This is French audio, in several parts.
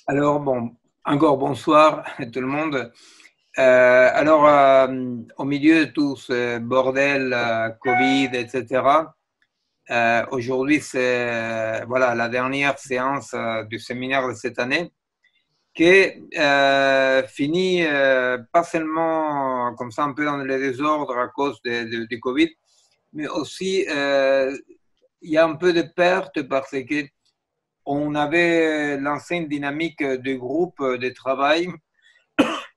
Alors, bon, encore bonsoir à tout le monde. Au milieu de tout ce bordel, Covid, etc., aujourd'hui, c'est voilà, la dernière séance du séminaire de cette année qui finit pas seulement comme ça un peu dans le désordre à cause du Covid, mais aussi il y a un peu de perte parce que on avait lancé une dynamique de groupe de travail.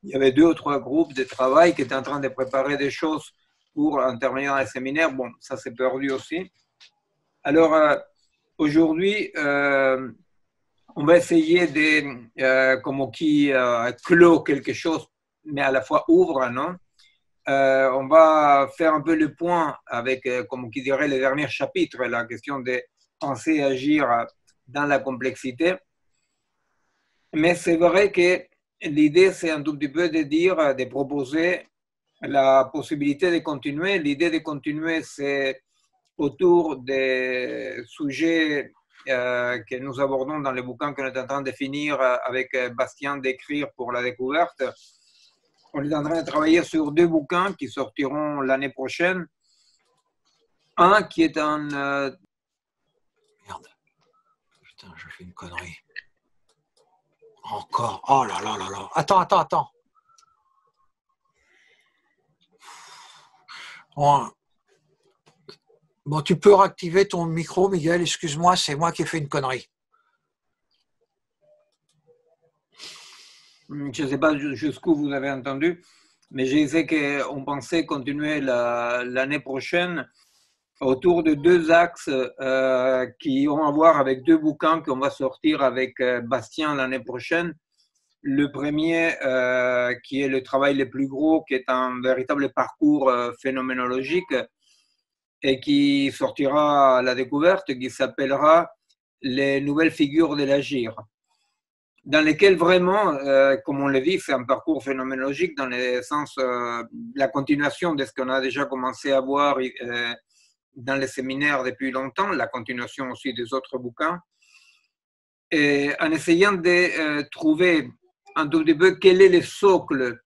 Il y avait deux ou trois groupes de travail qui étaient en train de préparer des choses pour intervenir dans les séminaires. Bon, ça s'est perdu aussi. Alors, aujourd'hui, on va essayer de, comme qui clôt quelque chose, mais à la fois ouvre, non? On va faire un peu le point avec, comme qui dirait, le dernier chapitre, la question de penser et agir dans la complexité. Mais c'est vrai que l'idée, c'est un tout petit peu de dire, de proposer la possibilité de continuer. L'idée de continuer, c'est autour des sujets que nous abordons dans le bouquin qu'on est en train de finir avec Bastien d'écrire pour la découverte. On est en train de travailler sur deux bouquins qui sortiront l'année prochaine. Un qui est un... Merde. Putain, je fais une connerie. Encore. Oh là là là là. Attends. Bon, tu peux réactiver ton micro, Miguel. Excuse-moi, c'est moi qui ai fait une connerie. Je ne sais pas jusqu'où vous avez entendu, mais je disais qu'on pensait continuer l'année prochaine autour de deux axes qui ont à voir avec deux bouquins qu'on va sortir avec Bastien l'année prochaine. Le premier, qui est le travail le plus gros, qui est un véritable parcours phénoménologique et qui sortira à la découverte, qui s'appellera Les nouvelles figures de l'agir, dans lesquelles vraiment, comme on le dit, c'est un parcours phénoménologique dans le sens la continuation de ce qu'on a déjà commencé à voir dans les séminaires depuis longtemps, la continuation aussi des autres bouquins, et en essayant de trouver un tout petit peu quel est le socle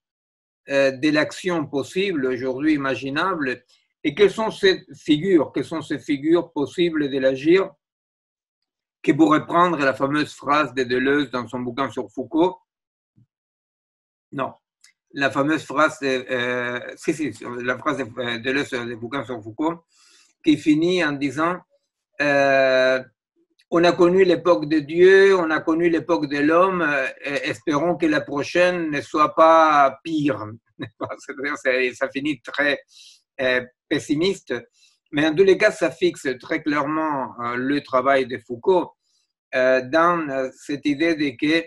de l'action possible aujourd'hui imaginable et quelles sont ces figures possibles de l'agir, qui pourrait prendre la fameuse phrase de Deleuze dans son bouquin sur Foucault. Non, la fameuse phrase, la phrase de Deleuze dans le bouquin sur Foucault, qui finit en disant on a connu l'époque de Dieu, on a connu l'époque de l'homme, espérons que la prochaine ne soit pas pire. C'est-à-dire, ça finit très pessimiste, mais en tous les cas, ça fixe très clairement le travail de Foucault dans cette idée de que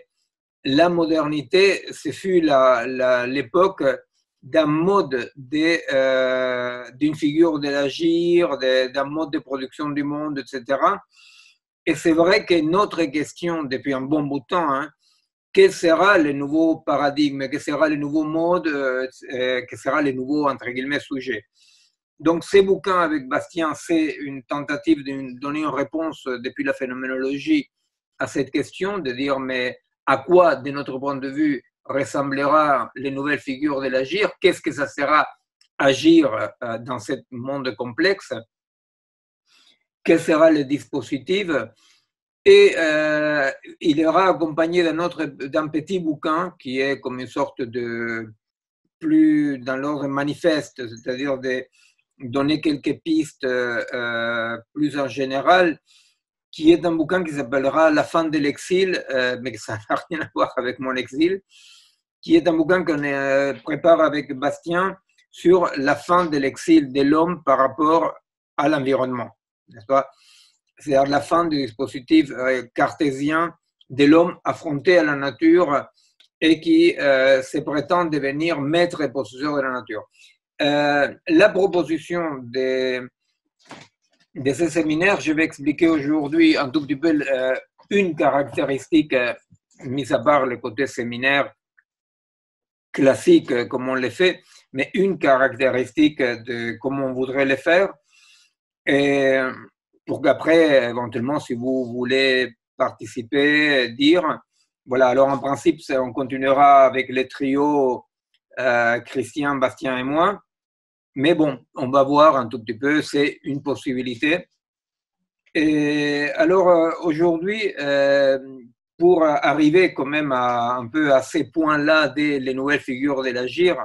la modernité, ce fut l'époque d'un mode d'une figure de l'agir, d'un mode de production du monde, etc. Et c'est vrai que notre question depuis un bon bout de temps, hein, quel sera le nouveau paradigme, quel sera le nouveau mode, quel sera le nouveau, entre guillemets, sujet. Donc, ces bouquins avec Bastien, c'est une tentative de donner une réponse depuis la phénoménologie à cette question, de dire, mais à quoi, de notre point de vue, ressemblera les nouvelles figures de l'agir? Qu'est-ce que ça sera agir dans ce monde complexe? Quel sera le dispositif? Et il ira accompagné d'un petit bouquin qui est comme une sorte de plus dans l'ordre manifeste, c'est-à-dire de donner quelques pistes plus en général, qui est un bouquin qui s'appellera La fin de l'exil, mais que ça n'a rien à voir avec mon exil, qui est un bouquin qu'on prépare avec Bastien sur la fin de l'exil de l'homme par rapport à l'environnement, n'est-ce pas? C'est-à-dire la fin du dispositif cartésien de l'homme affronté à la nature et qui se prétend devenir maître et possesseur de la nature. La proposition de ces séminaires, je vais expliquer aujourd'hui un tout petit peu une caractéristique, mis à part le côté séminaire classique comme on le fait, mais une caractéristique de comment on voudrait le faire. Et pour qu'après, éventuellement, si vous voulez participer, dire, Voilà, alors en principe, on continuera avec les trios Christian, Bastien et moi. Mais bon, on va voir un tout petit peu, c'est une possibilité. Et alors aujourd'hui, pour arriver quand même un peu à ces points-là des les nouvelles figures de l'agir,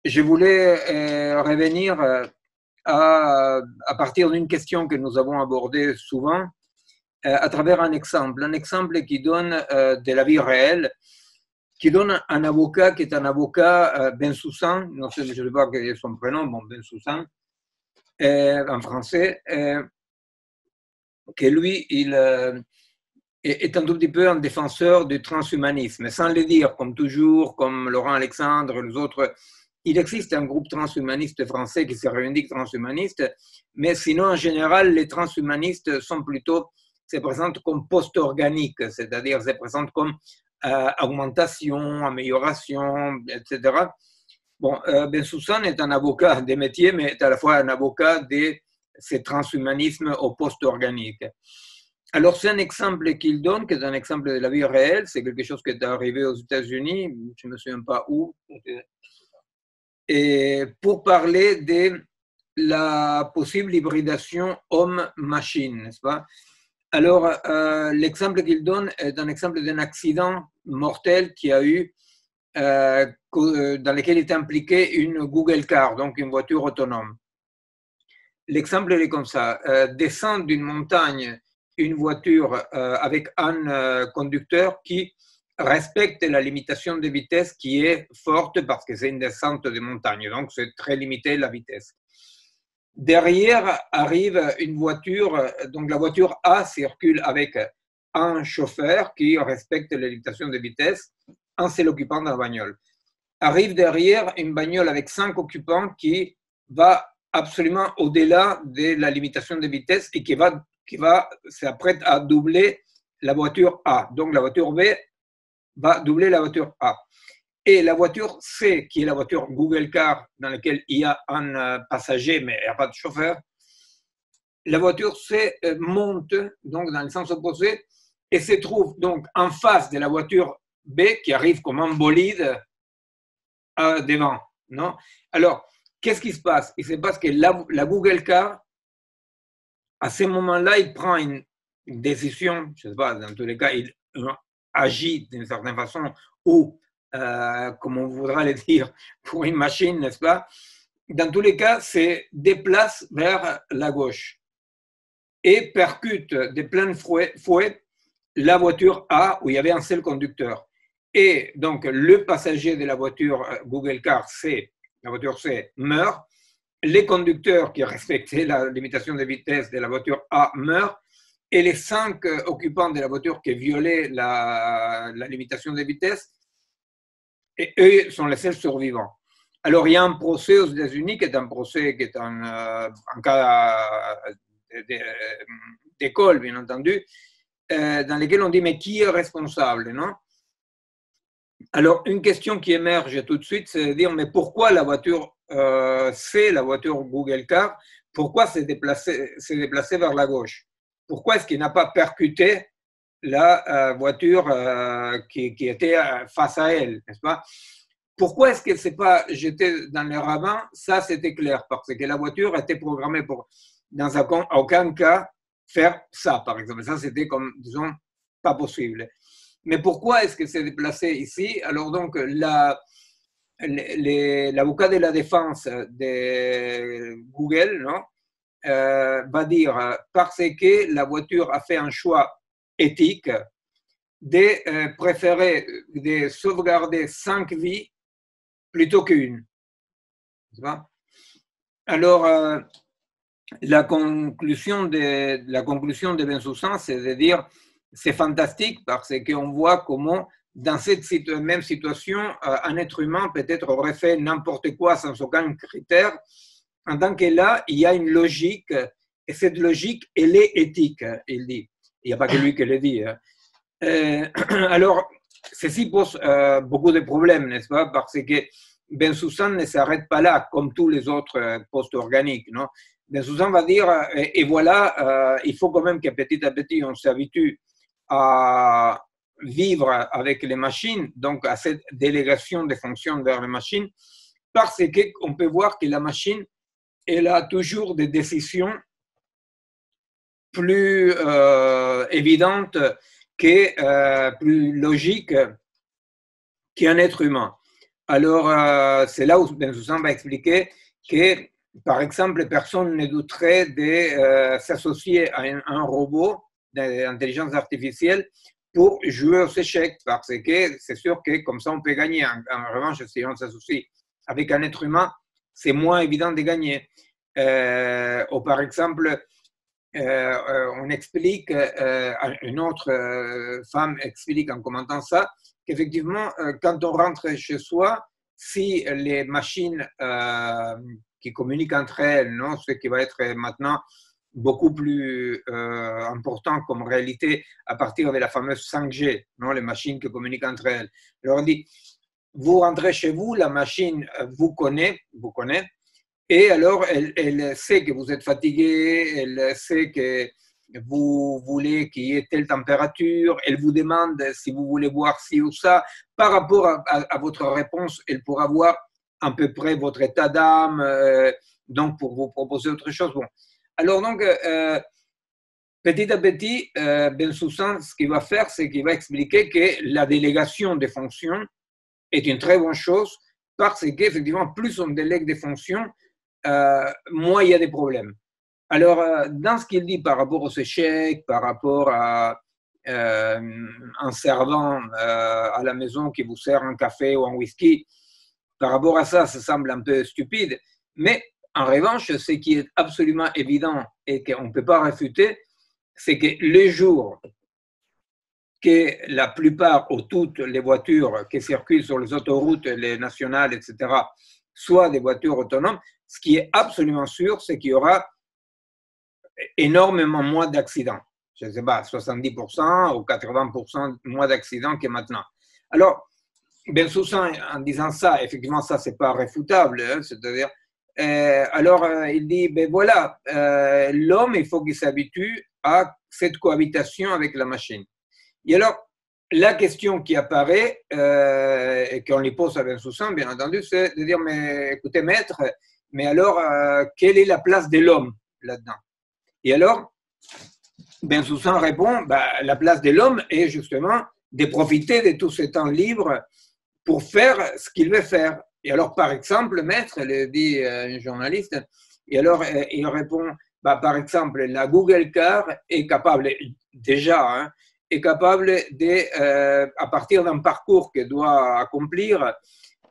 je voulais revenir à partir d'une question que nous avons abordée souvent à travers un exemple qui donne de la vie réelle, qui donne un avocat qui est un avocat Bensoussan, non sais, je ne sais pas quel est son prénom, bon, Bensoussan, en français, que lui, il est un tout petit peu un défenseur du transhumanisme, sans le dire, comme toujours, comme Laurent Alexandre et les autres. Il existe un groupe transhumaniste français qui se revendique transhumaniste, mais sinon, en général, les transhumanistes sont plutôt, se présentent comme post-organiques, c'est-à-dire se présentent comme augmentation, amélioration, etc. Bon, Bensoussan est un avocat des métiers, mais est à la fois un avocat de ce transhumanisme au post-organique. Alors, c'est un exemple qu'il donne, qui est un exemple de la vie réelle. C'est quelque chose qui est arrivé aux États-Unis, je ne me souviens pas où. Et pour parler de la possible hybridation homme-machine, n'est-ce pas? Alors, l'exemple qu'il donne est un exemple d'un accident mortel qui a eu, dans lequel est impliquée une Google Car, donc une voiture autonome. L'exemple est comme ça. Descend d'une montagne une voiture avec un conducteur qui respecte la limitation de vitesse qui est forte parce que c'est une descente de montagne, donc c'est très limité la vitesse. Derrière arrive une voiture, donc la voiture A circule avec un chauffeur qui respecte les limitations de vitesse, un seul occupant dans la bagnole. Arrive derrière une bagnole avec 5 occupants qui va absolument au-delà de la limitation de vitesse et qui s'apprête à doubler la voiture A. Donc la voiture B va doubler la voiture A. Et la voiture C, qui est la voiture Google Car, dans laquelle il y a un passager, mais il n'y a pas de chauffeur, la voiture C monte donc dans le sens opposé et se trouve donc en face de la voiture B qui arrive comme un bolide devant. Non? Alors, qu'est-ce qui se passe? Il se passe que la Google Car, à ce moment-là, il prend une décision, je ne sais pas, dans tous les cas, il agit d'une certaine façon ou comme on voudra le dire, pour une machine, n'est-ce pas? Dans tous les cas, se déplace vers la gauche et percute de plein fouet la voiture A où il y avait un seul conducteur. Et donc, le passager de la voiture Google Car C, la voiture C, meurt. Les conducteurs qui respectaient la limitation de vitesse de la voiture A meurent. Et les 5 occupants de la voiture qui violaient la limitation de vitesse, et eux sont les seuls survivants. Alors, il y a un procès aux États-Unis qui est un procès qui est un cas d'école, bien entendu, dans lequel on dit mais qui est responsable, non? Alors, une question qui émerge tout de suite, c'est de dire mais pourquoi la voiture C, la voiture Google Car, pourquoi s'est déplacée vers la gauche? Pourquoi est-ce qu'il n'a pas percuté la voiture qui était face à elle, n'est-ce pas? Pourquoi est-ce qu'elle ne s'est pas jetée dans les ravins? Ça, c'était clair, parce que la voiture était programmée pour, dans aucun cas, faire ça, par exemple. Ça, c'était comme, disons, pas possible. Mais pourquoi est-ce qu'elle s'est déplacée ici? Alors, donc, l'avocat de la défense de Google, non, va dire parce que la voiture a fait un choix éthique de préférer de sauvegarder 5 vies plutôt qu'une. Alors, la conclusion de Bensoussan, c'est de dire c'est fantastique parce qu'on voit comment dans cette même situation, un être humain peut-être aurait fait n'importe quoi sans aucun critère, en tant que là, il y a une logique, et cette logique, elle est éthique, il dit. Il n'y a pas que lui qui le dit. Alors, ceci pose beaucoup de problèmes, n'est-ce pas? Parce que Bensoussan ne s'arrête pas là, comme tous les autres postes organiques. Non? Bensoussan va dire, et voilà, il faut quand même que petit à petit, on s'habitue à vivre avec les machines, donc à cette délégation des fonctions vers les machines, parce qu'on peut voir que la machine, elle a toujours des décisions plus évidentes, plus logiques qu'un être humain. Alors, c'est là où Bensoussan va expliquer que, par exemple, personne ne douterait de s'associer à un robot d'intelligence artificielle pour jouer aux échecs, parce que c'est sûr que comme ça, on peut gagner. En revanche, si on s'associe avec un être humain, c'est moins évident de gagner. Ou par exemple, on explique, une autre femme explique en commentant ça, qu'effectivement, quand on rentre chez soi, si les machines qui communiquent entre elles, non, ce qui va être maintenant beaucoup plus important comme réalité à partir de la fameuse 5G, non, les machines qui communiquent entre elles. Alors on dit, vous rentrez chez vous, la machine vous connaît, et alors elle sait que vous êtes fatigué, elle sait que vous voulez qu'il y ait telle température, elle vous demande si vous voulez boire ci ou ça. Par rapport à votre réponse, elle pourra voir à peu près votre état d'âme, donc pour vous proposer autre chose. Bon. Alors donc, petit à petit, Bensoussan, ce qu'il va faire, c'est qu'il va expliquer que la délégation des fonctions est une très bonne chose parce qu'effectivement, plus on délègue des fonctions, moins il y a des problèmes. Alors, dans ce qu'il dit par rapport aux échecs, par rapport à un servant à la maison qui vous sert un café ou un whisky, par rapport à ça, ça semble un peu stupide, mais en revanche, ce qui est absolument évident et qu'on ne peut pas réfuter, c'est que les jours que la plupart ou toutes les voitures qui circulent sur les autoroutes, les nationales, etc., soient des voitures autonomes, ce qui est absolument sûr, c'est qu'il y aura énormément moins d'accidents. Je ne sais pas, 70% ou 80% moins d'accidents que maintenant. Alors, Bensoussan, en disant ça, effectivement, ça, ce n'est pas réfutable, hein, c'est-à-dire, il dit, ben voilà, l'homme, il faut qu'il s'habitue à cette cohabitation avec la machine. Et alors, la question qui apparaît, et qu'on lui pose à Bensoussan, bien entendu, c'est de dire, mais écoutez, maître, mais alors, quelle est la place de l'homme là-dedans? Et alors, Bensoussan répond, bah, la place de l'homme est justement de profiter de tout ce temps libre pour faire ce qu'il veut faire. Et alors, par exemple, maître, le dit un journaliste, et alors il répond, bah, par exemple, la Google Car est capable, déjà, hein, est capable de, à partir d'un parcours qu'elle doit accomplir,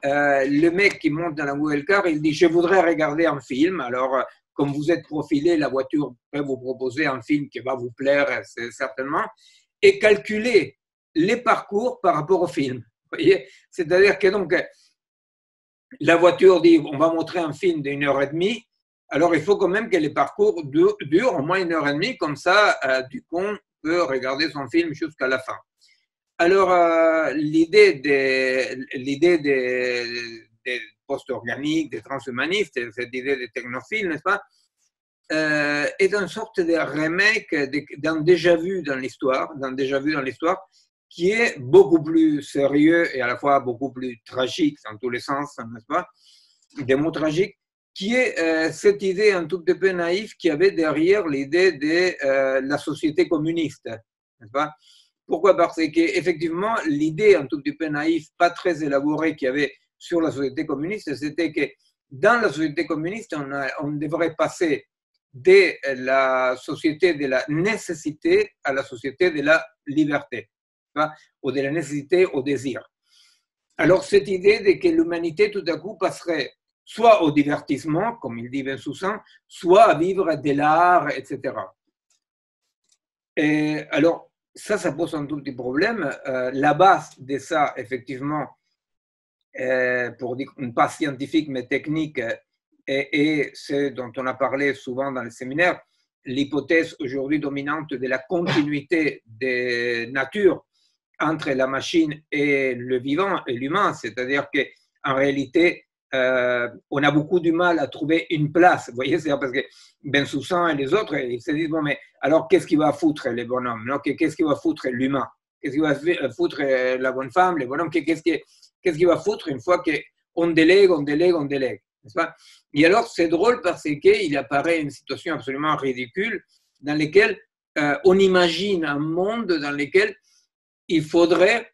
le mec qui monte dans la Google Car, il dit, je voudrais regarder un film. Alors, comme vous êtes profilé, la voiture peut vous proposer un film qui va vous plaire, certainement, et calculer les parcours par rapport au film. Vous voyez? C'est-à-dire que donc, la voiture dit, on va montrer un film d'1 heure et demie, alors il faut quand même que les parcours durent au moins 1 heure et demie, comme ça, du coup, on peut regarder son film jusqu'à la fin. Alors, l'idée des post-organiques, des transhumanistes, cette idée des technophiles, n'est-ce pas, est une sorte de remake d'un déjà-vu dans l'histoire, qui est beaucoup plus sérieux et à la fois beaucoup plus tragique dans tous les sens, n'est-ce pas, des mots tragiques, qui est cette idée un tout petit peu naïve qu'il y avait derrière l'idée de la société communiste, n'est-ce pas? Pourquoi? Parce qu'effectivement, l'idée un tout petit peu naïve, pas très élaborée qu'il y avait sur la société communiste, c'était que dans la société communiste, on devrait passer de la société de la nécessité à la société de la liberté, ou de la nécessité au désir. Alors, cette idée de que l'humanité, tout à coup, passerait soit au divertissement, comme il dit Bensoussan, soit à vivre de l'art, etc. Et alors, ça pose un tout petit problème. La base de ça, effectivement, pour dire pas scientifique mais technique, et ce dont on a parlé souvent dans les séminaires, l'hypothèse aujourd'hui dominante de la continuité des natures entre la machine et le vivant et l'humain, c'est-à-dire qu'en réalité, on a beaucoup du mal à trouver une place. Vous voyez, c'est parce que Bensoussan et les autres, ils se disent, bon, mais alors qu'est-ce qu'il va foutre les bonhommes, non? Qu'est-ce qu'il va foutre l'humain? qu'est-ce qu'il va foutre la bonne femme, le bonhomme, qu'est-ce qu'il va foutre une fois qu'on délègue, n'est-ce pas? Et alors, c'est drôle parce qu'il apparaît une situation absolument ridicule dans laquelle on imagine un monde dans lequel il faudrait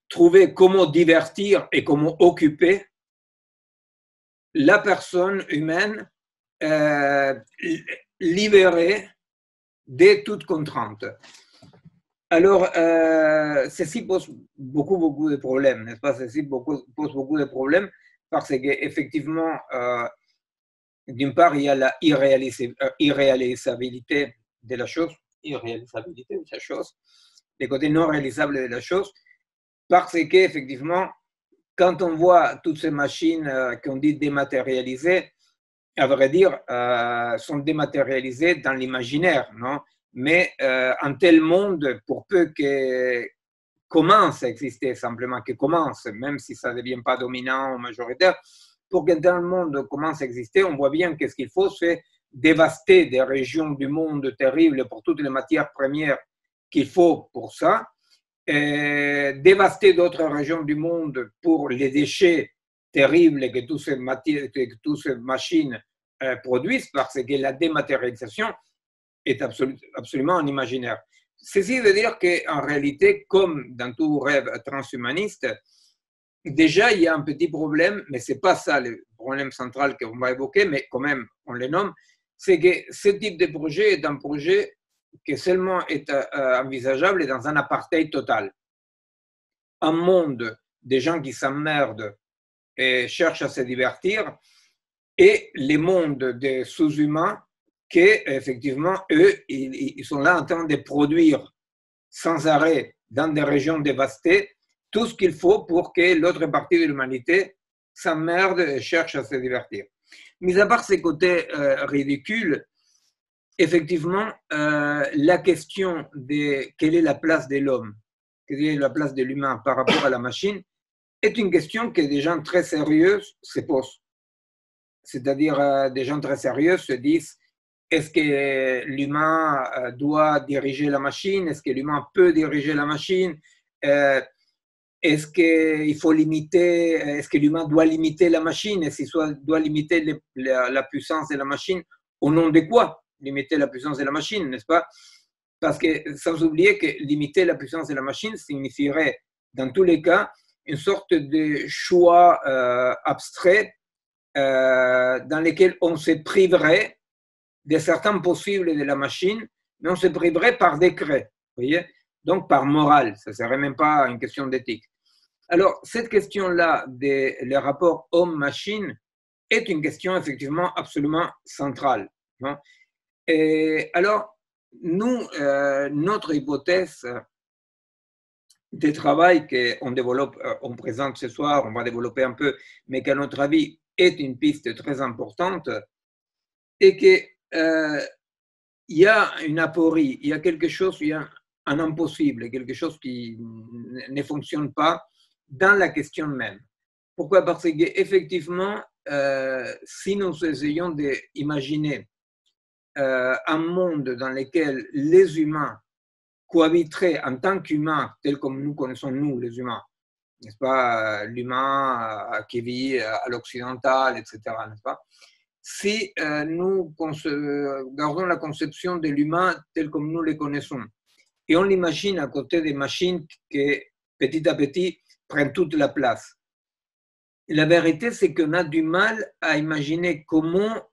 trouver comment divertir et comment occuper la personne humaine libérée de toute contrainte. Alors, ceci pose beaucoup de problèmes, n'est-ce pas? Ceci pose beaucoup de problèmes parce qu'effectivement, d'une part, il y a la irréalisabilité de la chose, les côtés non réalisables de la chose, parce qu'effectivement, quand on voit toutes ces machines qu'on dit dématérialisées, à vrai dire, sont dématérialisées dans l'imaginaire, non? Mais un tel monde, pour peu que commence à exister, simplement que commence, même si ça ne devient pas dominant ou majoritaire, pour qu'un tel monde commence à exister, on voit bien que ce qu'il faut, c'est dévaster des régions du monde terribles pour toutes les matières premières qu'il faut pour ça, dévaster d'autres régions du monde pour les déchets terribles que toutes ces machines produisent, parce que la dématérialisation est absolument un imaginaire. Ceci veut dire qu'en réalité, comme dans tout rêve transhumaniste, déjà il y a un petit problème, mais ce n'est pas ça le problème central qu'on va évoquer, mais quand même on le nomme, c'est que ce type de projet est un projet qui seulement est envisageable dans un apartheid total. Un monde des gens qui s'emmerdent et cherchent à se divertir, et les mondes des sous-humains qui, effectivement, eux, ils sont là en train de produire sans arrêt dans des régions dévastées tout ce qu'il faut pour que l'autre partie de l'humanité s'emmerde et cherche à se divertir. Mis à part ces côtés ridicules, effectivement, la question de quelle est la place de l'homme, quelle est la place de l'humain par rapport à la machine, est une question que des gens très sérieux se posent. C'est-à-dire, des gens très sérieux se disent, est-ce que l'humain doit diriger la machine? Est-ce que l'humain peut diriger la machine? Est-ce qu'il faut limiter, est-ce que l'humain doit limiter la machine? Est-ce qu'il doit limiter la puissance de la machine? Au nom de quoi limiter la puissance de la machine, n'est-ce pas? Parce que sans oublier que limiter la puissance de la machine signifierait, dans tous les cas, une sorte de choix abstrait dans lequel on se priverait de certains possibles de la machine, mais on se priverait par décret, vous voyez? Donc par morale, ça ne serait même pas une question d'éthique. Alors, cette question-là des rapports homme-machine est une question effectivement absolument centrale. Non? Et alors, nous, notre hypothèse de travail qu'on développe, on présente ce soir, on va développer un peu, mais qu'à notre avis est une piste très importante, est qu'il y a une aporie, il y a quelque chose, il y a un impossible, quelque chose qui ne fonctionne pas dans la question même. Pourquoi? Parce qu'effectivement, si nous essayons d'imaginer un monde dans lequel les humains cohabiteraient en tant qu'humains, tels comme nous connaissons nous, les humains, n'est-ce pas, l'humain qui vit à l'occidental, etc., n'est-ce pas? Si nous gardons la conception de l'humain tel comme nous le connaissons, et on l'imagine à côté des machines qui, petit à petit, prennent toute la place. La vérité, c'est qu'on a du mal à imaginer comment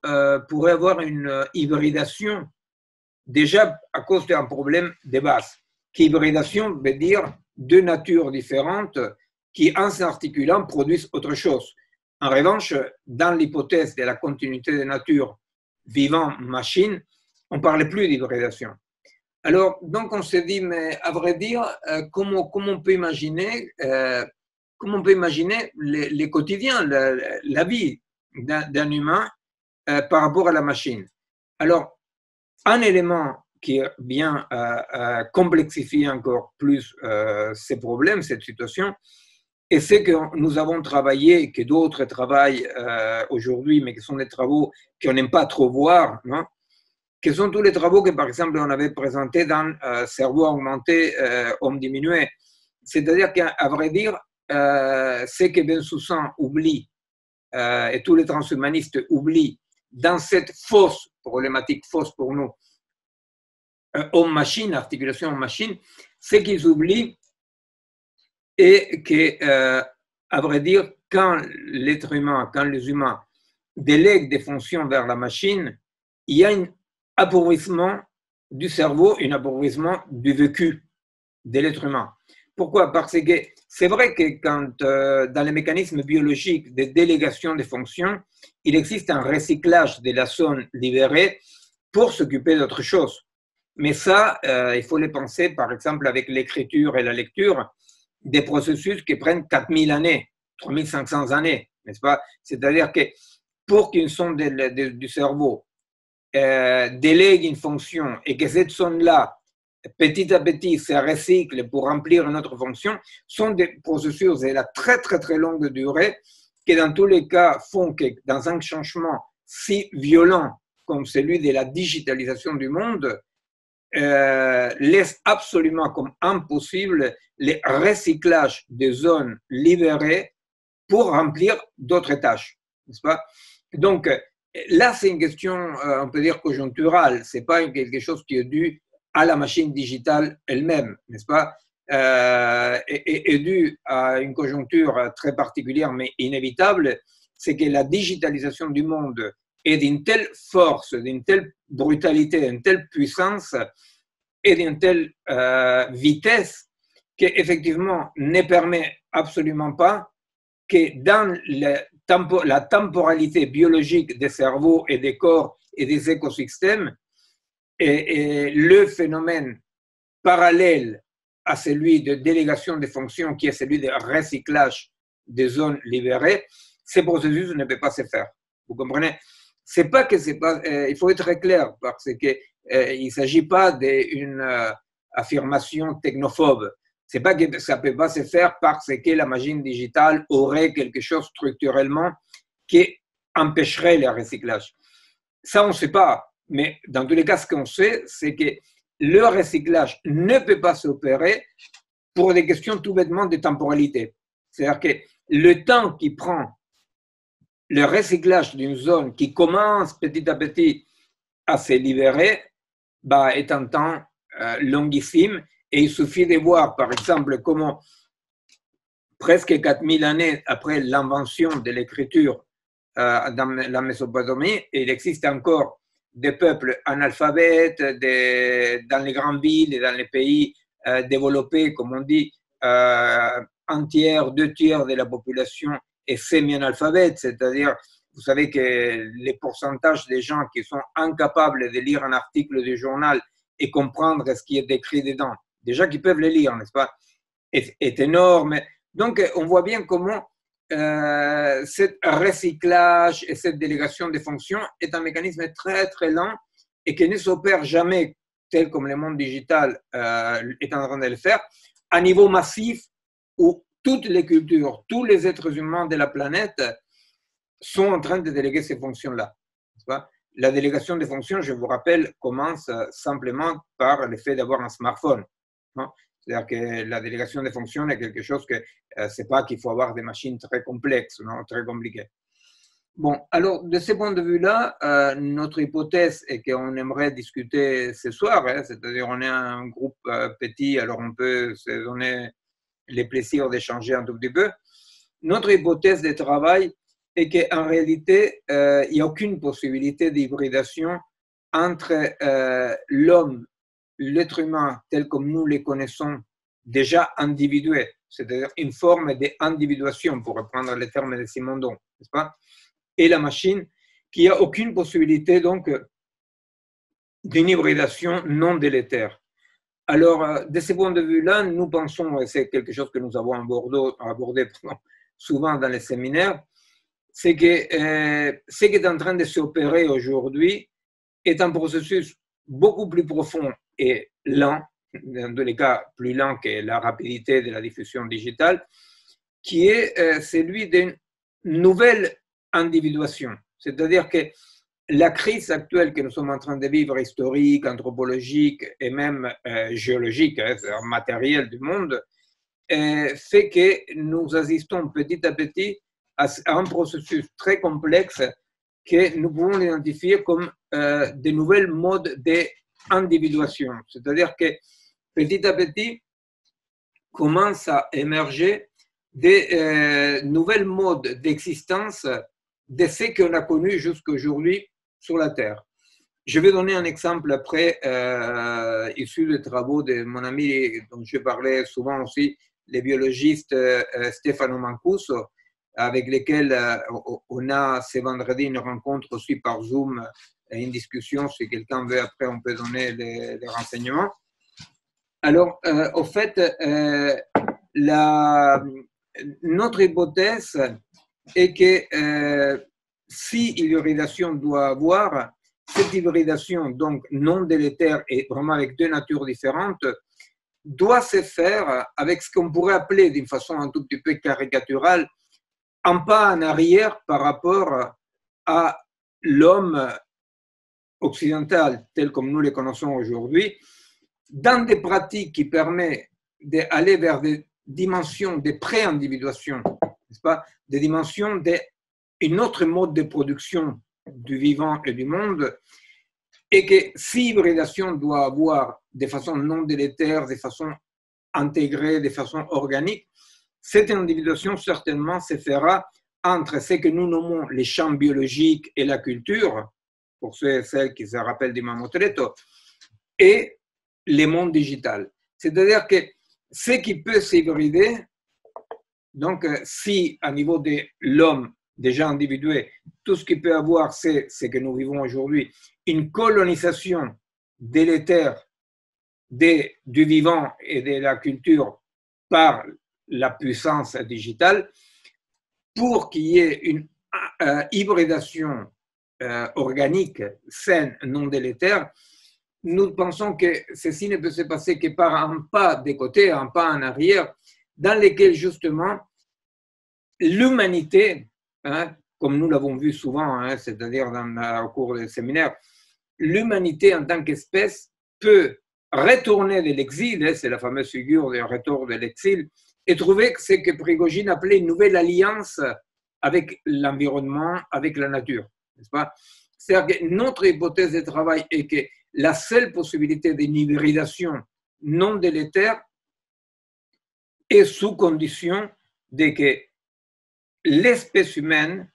pourrait avoir une hybridation, déjà à cause d'un problème de base. Hybridation veut dire deux natures différentes qui, en s'articulant, produisent autre chose. En revanche, dans l'hypothèse de la continuité des natures vivant-machine, on ne parlait plus d'hybridation. Alors, donc on s'est dit, mais à vrai dire, comment on peut imaginer les quotidiens, la vie d'un humain par rapport à la machine? Alors, un élément qui vient complexifier encore plus ces problèmes, cette situation, et c'est que nous avons travaillé, que d'autres travaillent aujourd'hui, mais qui sont des travaux qu'on n'aime pas trop voir, non? qui sont tous les travaux que, par exemple, on avait présentés dans Cerveau augmenté, homme diminué. C'est-à-dire qu'à vrai dire, ce que Bensoussan oublie et tous les transhumanistes oublient dans cette fausse problématique, fausse pour nous, homme-machine, articulation homme-machine, ce qu'ils oublient est que, à vrai dire, quand l'être humain, quand les humains délèguent des fonctions vers la machine, il y a un appauvrissement du cerveau, un appauvrissement du vécu de l'être humain. Pourquoi? Parce que c'est vrai que quand, dans les mécanismes biologiques de délégation des fonctions, il existe un recyclage de la zone libérée pour s'occuper d'autre chose. Mais ça, il faut les penser, par exemple, avec l'écriture et la lecture, des processus qui prennent 4000 années, 3500 années, n'est-ce pas? C'est-à-dire que pour qu'une sonde du cerveau délègue une fonction et que cette sonde-là, petit à petit, se recycle pour remplir une autre fonction, sont des processus de la très, très, très longue durée qui, dans tous les cas, font que dans un changement si violent comme celui de la digitalisation du monde, laisse absolument comme impossible le recyclage des zones libérées pour remplir d'autres tâches, n'est-ce pas? Donc, là, c'est une question, on peut dire, conjoncturale. Ce n'est pas quelque chose qui est dû à la machine digitale elle-même, n'est-ce pas? Et dû à une conjoncture très particulière mais inévitable, c'est que la digitalisation du monde est d'une telle force, d'une telle brutalité, d'une telle puissance et d'une telle vitesse qu'effectivement ne permet absolument pas que dans la temporalité biologique des cerveaux et des corps et des écosystèmes, et le phénomène parallèle à celui de délégation des fonctions, qui est celui de recyclage des zones libérées, ces processus ne peuvent pas se faire. Vous comprenez? C'est pas que c'est pas. Il faut être très clair parce que il ne s'agit pas d'une affirmation technophobe. C'est pas que ça peut pas se faire parce que la machine digitale aurait quelque chose structurellement qui empêcherait le recyclage. Ça, on ne sait pas. Mais dans tous les cas, ce qu'on sait, c'est que le recyclage ne peut pas s'opérer pour des questions tout bêtement de temporalité. C'est-à-dire que le temps qui prend le recyclage d'une zone qui commence petit à petit à se libérer est un temps longuissime. Et il suffit de voir, par exemple, comment presque 4000 années après l'invention de l'écriture dans la Mésopotamie, il existe encore des peuples analphabètes dans les grandes villes et dans les pays développés, comme on dit, un tiers, 2 tiers de la population est semi-analphabète, c'est-à-dire, vous savez que les pourcentages des gens qui sont incapables de lire un article du journal et comprendre ce qui est écrit dedans, déjà qui peuvent le lire, n'est-ce pas, est énorme. Donc, on voit bien comment ce recyclage et cette délégation des fonctions est un mécanisme très, très lent et qui ne s'opère jamais, tel comme le monde digital est en train de le faire, à niveau massif où toutes les cultures, tous les êtres humains de la planète sont en train de déléguer ces fonctions-là. La délégation des fonctions, je vous rappelle, commence simplement par le fait d'avoir un smartphone. C'est-à-dire que la délégation des fonctions est quelque chose que c'est pas qu'il faut avoir des machines très complexes, non, très compliquées. Bon, alors de ce point de vue-là, notre hypothèse est qu'on aimerait discuter ce soir, c'est-à-dire on est un groupe petit, alors on peut se donner les plaisirs d'échanger un tout petit peu. Notre hypothèse de travail est qu'en réalité, il n'y a aucune possibilité d'hybridation entre l'homme, l'être humain tel comme nous les connaissons, déjà individué, c'est-à-dire une forme d'individuation, pour reprendre les termes de Simondon, n'est-ce pas, et la machine, qui n'a aucune possibilité donc d'une hybridation non délétère. Alors, de ce point de vue-là, nous pensons, et c'est quelque chose que nous avons abordé souvent dans les séminaires, c'est que ce qui est en train de s'opérer aujourd'hui est un processus beaucoup plus profond et lent, dans tous les cas plus lent que la rapidité de la diffusion digitale, qui est celui d'une nouvelle individuation. C'est-à-dire que la crise actuelle que nous sommes en train de vivre, historique, anthropologique et même géologique, matérielle du monde, fait que nous assistons petit à petit à un processus très complexe que nous pouvons identifier comme de nouvelles modes d'individuation. C'est-à-dire que petit à petit commencent à émerger des nouvelles modes d'existence de ce qu'on a connu jusqu'à aujourd'hui sur la Terre. Je vais donner un exemple après, issu des travaux de mon ami dont je parlais souvent aussi, le biologiste Stefano Mancuso, avec lequel on a ce vendredi une rencontre aussi par Zoom, une discussion. Si quelqu'un veut, après, on peut donner les renseignements. Alors, au fait, notre hypothèse est que si l'hybridation doit avoir, cette hybridation, donc non délétère et vraiment avec deux natures différentes, doit se faire avec ce qu'on pourrait appeler d'une façon un tout petit peu caricaturale un pas en arrière par rapport à l'homme occidental tel comme nous le connaissons aujourd'hui, dans des pratiques qui permettent d'aller vers des dimensions de pré-individuation, n'est-ce pas, des dimensions d'un autre mode de production du vivant et du monde, et que si hybridation doit avoir de façon non délétère, de façon intégrée, de façon organique, cette individuation certainement se fera entre ce que nous nommons les champs biologiques et la culture, pour ceux et celles qui se rappellent du Mamotreto, et les mondes digital. C'est-à-dire que ce qui peut s'hybrider, donc si à niveau de l'homme déjà individué, tout ce qu'il peut avoir, c'est ce que nous vivons aujourd'hui, une colonisation délétère du vivant et de la culture par la puissance digitale, pour qu'il y ait une hybridation organique, saine, non délétère. Nous pensons que ceci ne peut se passer que par un pas de côté, un pas en arrière, dans lequel justement l'humanité, comme nous l'avons vu souvent, c'est-à-dire au cours des séminaires, l'humanité en tant qu'espèce peut retourner de l'exil, c'est la fameuse figure du retour de l'exil, et trouver ce que Prigogine appelait une nouvelle alliance avec l'environnement, avec la nature, n'est-ce pas? C'est-à-dire que notre hypothèse de travail est que la seule possibilité d'une hybridation non délétère est sous condition de que l'espèce humaine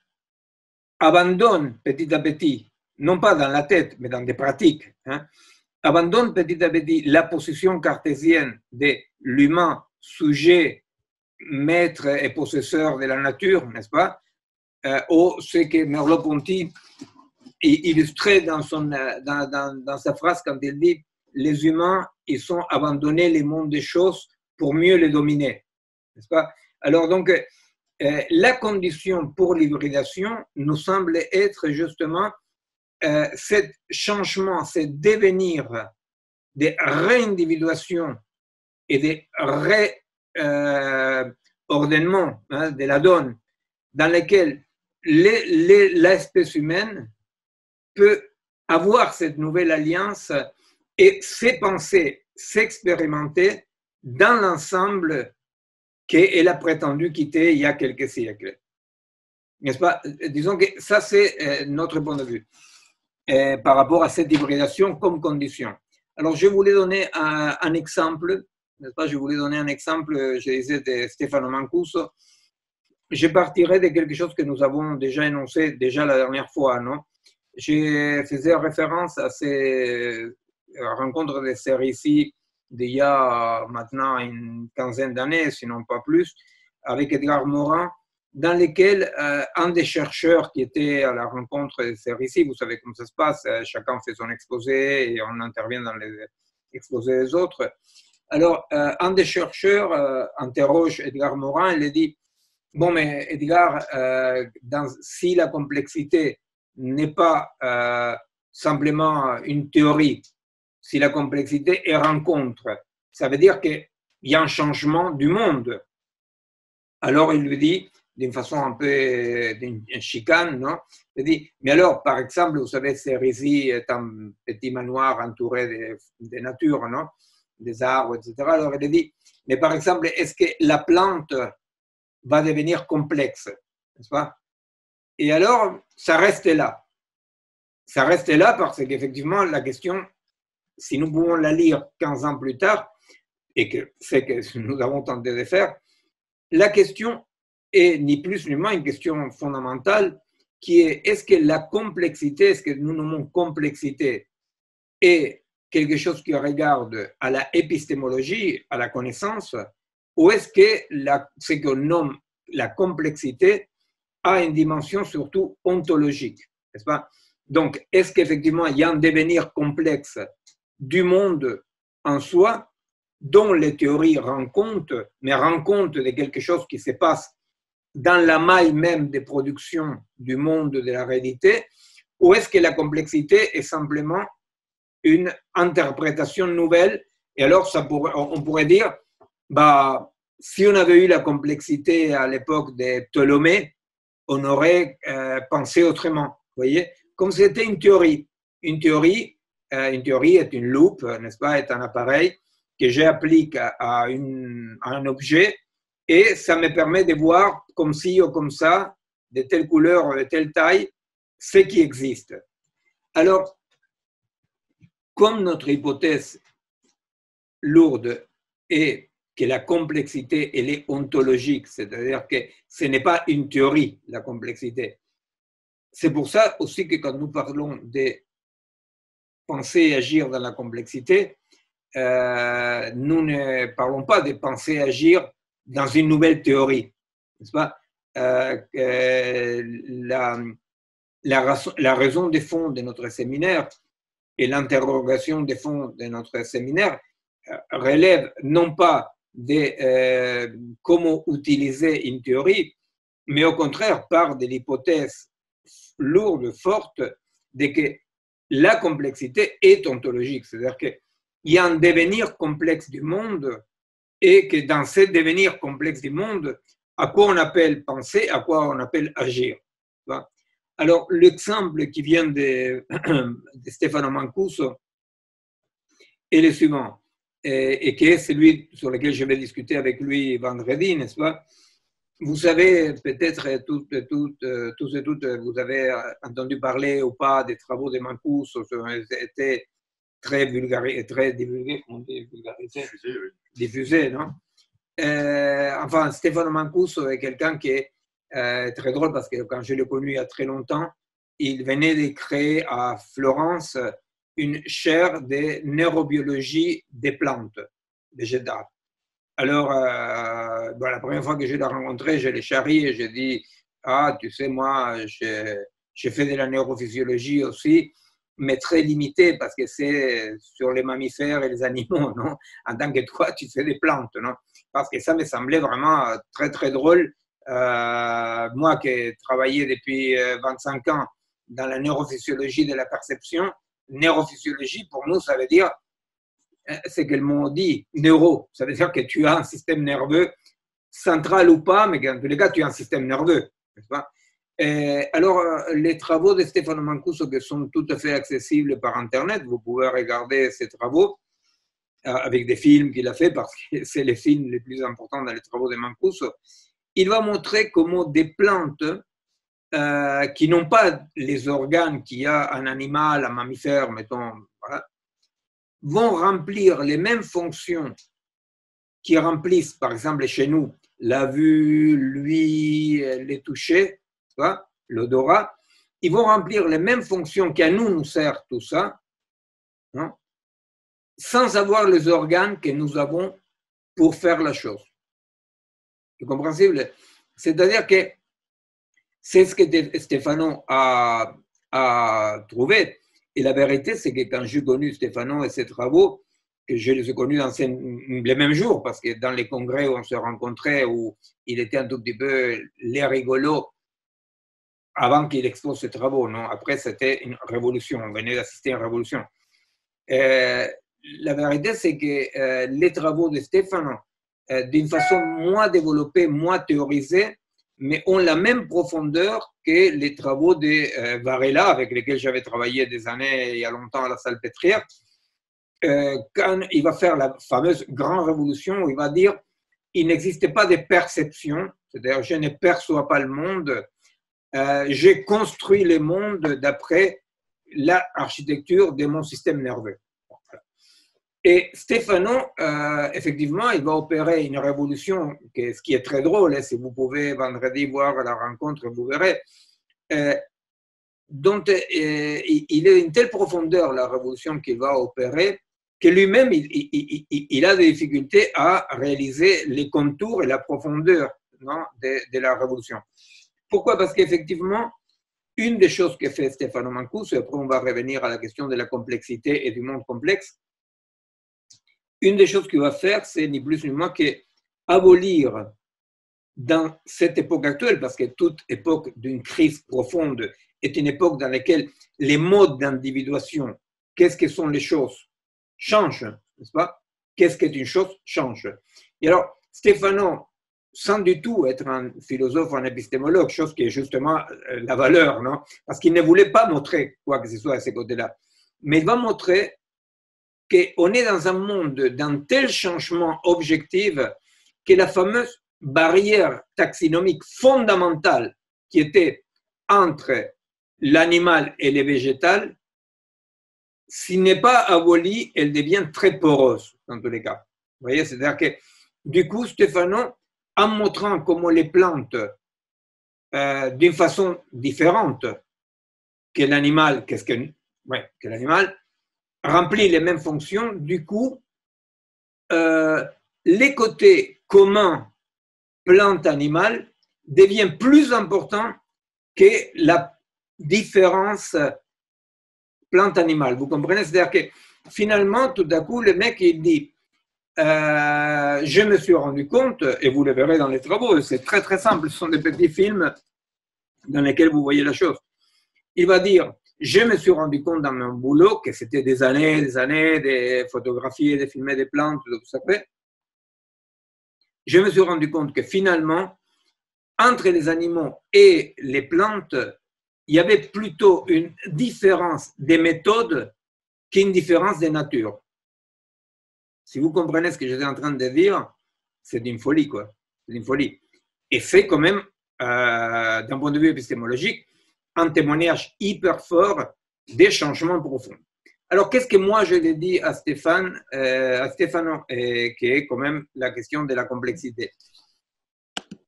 abandonne petit à petit, non pas dans la tête, mais dans des pratiques, abandonne petit à petit la position cartésienne de l'humain sujet, maître et possesseur de la nature, n'est-ce pas, ou ce que Merleau-Ponty illustrait dans sa phrase quand il dit « les humains, ils sont abandonnés les mondes des choses pour mieux les dominer ». N'est-ce pas? Alors donc, la condition pour l'hybridation nous semble être justement ce changement, ce devenir de réindividuation et de réordonnement de la donne, dans lequel l'espèce humaine peut avoir cette nouvelle alliance et s'épenser, s'expérimenter dans l'ensemble qu'elle a prétendu quitter il y a quelques siècles. N'est-ce pas? Disons que ça, c'est notre point de vue par rapport à cette hybridation comme condition. Alors, je voulais donner un exemple, n'est-ce pas? Je voulais donner un exemple, je disais, de Stefano Mancuso. Je partirai de quelque chose que nous avons déjà énoncé déjà la dernière fois, non? Je faisais référence à ces rencontres de CERICI d'il y a maintenant une quinzaine d'années, sinon pas plus, avec Edgar Morin, dans lesquels un des chercheurs qui était à la rencontre de CERICI, vous savez comment ça se passe, chacun fait son exposé et on intervient dans les exposés des autres. Alors, un des chercheurs interroge Edgar Morin et lui dit « Bon, mais Edgar, si la complexité n'est pas simplement une théorie, si la complexité est rencontre, ça veut dire qu'il y a un changement du monde. » Alors il lui dit, d'une façon un peu d'une chicane, non? Il dit, mais alors, par exemple, vous savez, Cérisy est un petit manoir entouré de nature, non? Des arbres, etc. Alors, il dit, mais par exemple, est-ce que la plante va devenir complexe, n'est-ce pas? Et alors, ça reste là. Ça reste là parce qu'effectivement, la question, si nous pouvons la lire 15 ans plus tard, et que c'est que nous avons tenté de faire, la question est ni plus ni moins une question fondamentale qui est est-ce que la complexité, ce que nous nommons complexité, est quelque chose qui regarde à la épistémologie, à la connaissance, ou est-ce que ce qu'on nomme la complexité a une dimension surtout ontologique, n'est-ce pas? Donc, est-ce qu'effectivement il y a un devenir complexe du monde en soi dont les théories rendent compte, mais rendent compte de quelque chose qui se passe dans la maille même des productions du monde de la réalité, ou est-ce que la complexité est simplement une interprétation nouvelle? Et alors, on pourrait dire, bah, si on avait eu la complexité à l'époque de Ptolémée, on aurait pensé autrement. Vous voyez, comme c'était une théorie. Une théorie est une loupe, n'est-ce pas, est un appareil que j'applique à un objet et ça me permet de voir comme ci ou comme ça, de telle couleur, de telle taille, ce qui existe. Alors, comme notre hypothèse lourde est que la complexité, elle est ontologique, c'est-à-dire que ce n'est pas une théorie, la complexité. C'est pour ça aussi que quand nous parlons de penser et agir dans la complexité, nous ne parlons pas de penser et agir dans une nouvelle théorie, n'est-ce pas? La raison de fond de notre séminaire et l'interrogation de fond de notre séminaire relève non pas de comment utiliser une théorie, mais au contraire par de l'hypothèse lourde, forte, de que la complexité est ontologique, c'est-à-dire qu'il y a un devenir complexe du monde et que dans ce devenir complexe du monde, à quoi on appelle penser, à quoi on appelle agir. Alors, l'exemple qui vient de Stefano Mancuso est le suivant, et qui est celui sur lequel je vais discuter avec lui vendredi, n'est-ce pas? Vous savez, peut-être tous et toutes, vous avez entendu parler ou pas des travaux de Mancuso, c'était très vulgarisé, très divulgué, on dit vulgarisé, diffusé, non? Enfin, Stefano Mancuso est quelqu'un qui est très drôle parce que quand je l'ai connu il y a très longtemps, il venait de créer à Florence une chaire de neurobiologie des plantes végétales. Alors, la première fois que je l'ai rencontré, je l'ai charrié et j'ai dit, ah, tu sais, moi, j'ai fait de la neurophysiologie aussi, mais très limité parce que c'est sur les mammifères et les animaux, non? En tant que toi, tu fais des plantes, non? Parce que ça me semblait vraiment très, très drôle. Moi qui ai travaillé depuis 25 ans dans la neurophysiologie de la perception, neurophysiologie, pour nous, ça veut dire c'est que le mot dit neuro, ça veut dire que tu as un système nerveux central ou pas, mais dans tous les cas, tu as un système nerveux. Alors, les travaux de Stefano Mancuso qui sont tout à fait accessibles par Internet, vous pouvez regarder ces travaux avec des films qu'il a fait parce que c'est les films les plus importants dans les travaux de Mancuso. Il va montrer comment des plantes qui n'ont pas les organes qu'il y a un animal, un mammifère, mettons, voilà, vont remplir les mêmes fonctions qui remplissent, par exemple, chez nous, la vue, l'ouïe, les touchés, l'odorat. Ils vont remplir les mêmes fonctions qu'à nous nous sert tout ça, non? Sans avoir les organes que nous avons pour faire la chose. C'est compréhensible? C'est-à-dire que c'est ce que Stefano a trouvé. Et la vérité, c'est que quand j'ai connu Stefano et ses travaux, que je les ai connus dans les mêmes jours, parce que dans les congrès où on se rencontrait, où il était un tout petit peu les rigolos, avant qu'il expose ses travaux, non? Après, c'était une révolution, on venait d'assister à une révolution. La vérité, c'est que les travaux de Stefano, d'une façon moins développée, moins théorisée, mais ont la même profondeur que les travaux de Varela, avec lesquels j'avais travaillé des années il y a longtemps à la Salpêtrière, quand il va faire la fameuse grande révolution où il va dire il n'existe pas de perception, c'est-à-dire je ne perçois pas le monde, j'ai construit le monde d'après l'architecture de mon système nerveux. Et Stefano, effectivement, il va opérer une révolution, ce qui est très drôle, hein, si vous pouvez vendredi voir la rencontre, vous verrez, dont il est une telle profondeur, la révolution qu'il va opérer, que lui-même, il a des difficultés à réaliser les contours et la profondeur, non, de la révolution. Pourquoi? Parce qu'effectivement, une des choses que fait Stefano Mancuso, et après on va revenir à la question de la complexité et du monde complexe, une des choses qu'il va faire, c'est ni plus ni moins qu'abolir dans cette époque actuelle, parce que toute époque d'une crise profonde est une époque dans laquelle les modes d'individuation, qu'est-ce que sont les choses, changent, n'est-ce pas? Qu'est-ce qu'est une chose, change. Et alors, Stefano, sans du tout être un philosophe, un épistémologue, chose qui est justement la valeur, non? Parce qu'il ne voulait pas montrer quoi que ce soit à ces côtés-là, mais il va montrer qu'on est dans un monde d'un tel changement objectif que la fameuse barrière taxinomique fondamentale qui était entre l'animal et le végétal, s'il n'est pas abolie, elle devient très poreuse dans tous les cas. Vous voyez, c'est-à-dire que du coup, Stefano, en montrant comment les plantes, d'une façon différente que l'animal, que l'animal, remplit les mêmes fonctions, du coup, les côtés communs plante-animal deviennent plus importants que la différence plante-animal. Vous comprenez? C'est-à-dire que finalement, tout à coup, le mec, il dit je me suis rendu compte, et vous le verrez dans les travaux, c'est très très simple, ce sont des petits films dans lesquels vous voyez la chose. Il va dire je me suis rendu compte dans mon boulot que c'était des années de photographier, de filmer des plantes, de tout ça. Je me suis rendu compte que finalement, entre les animaux et les plantes, il y avait plutôt une différence des méthodes qu'une différence des natures. Si vous comprenez ce que j'étais en train de dire, c'est d'une folie, quoi. C'est d'une folie. Et c'est quand même, d'un point de vue épistémologique, un témoignage hyper fort des changements profonds. Alors, qu'est-ce que moi je l'ai dit à Stefano, qui est quand même la question de la complexité?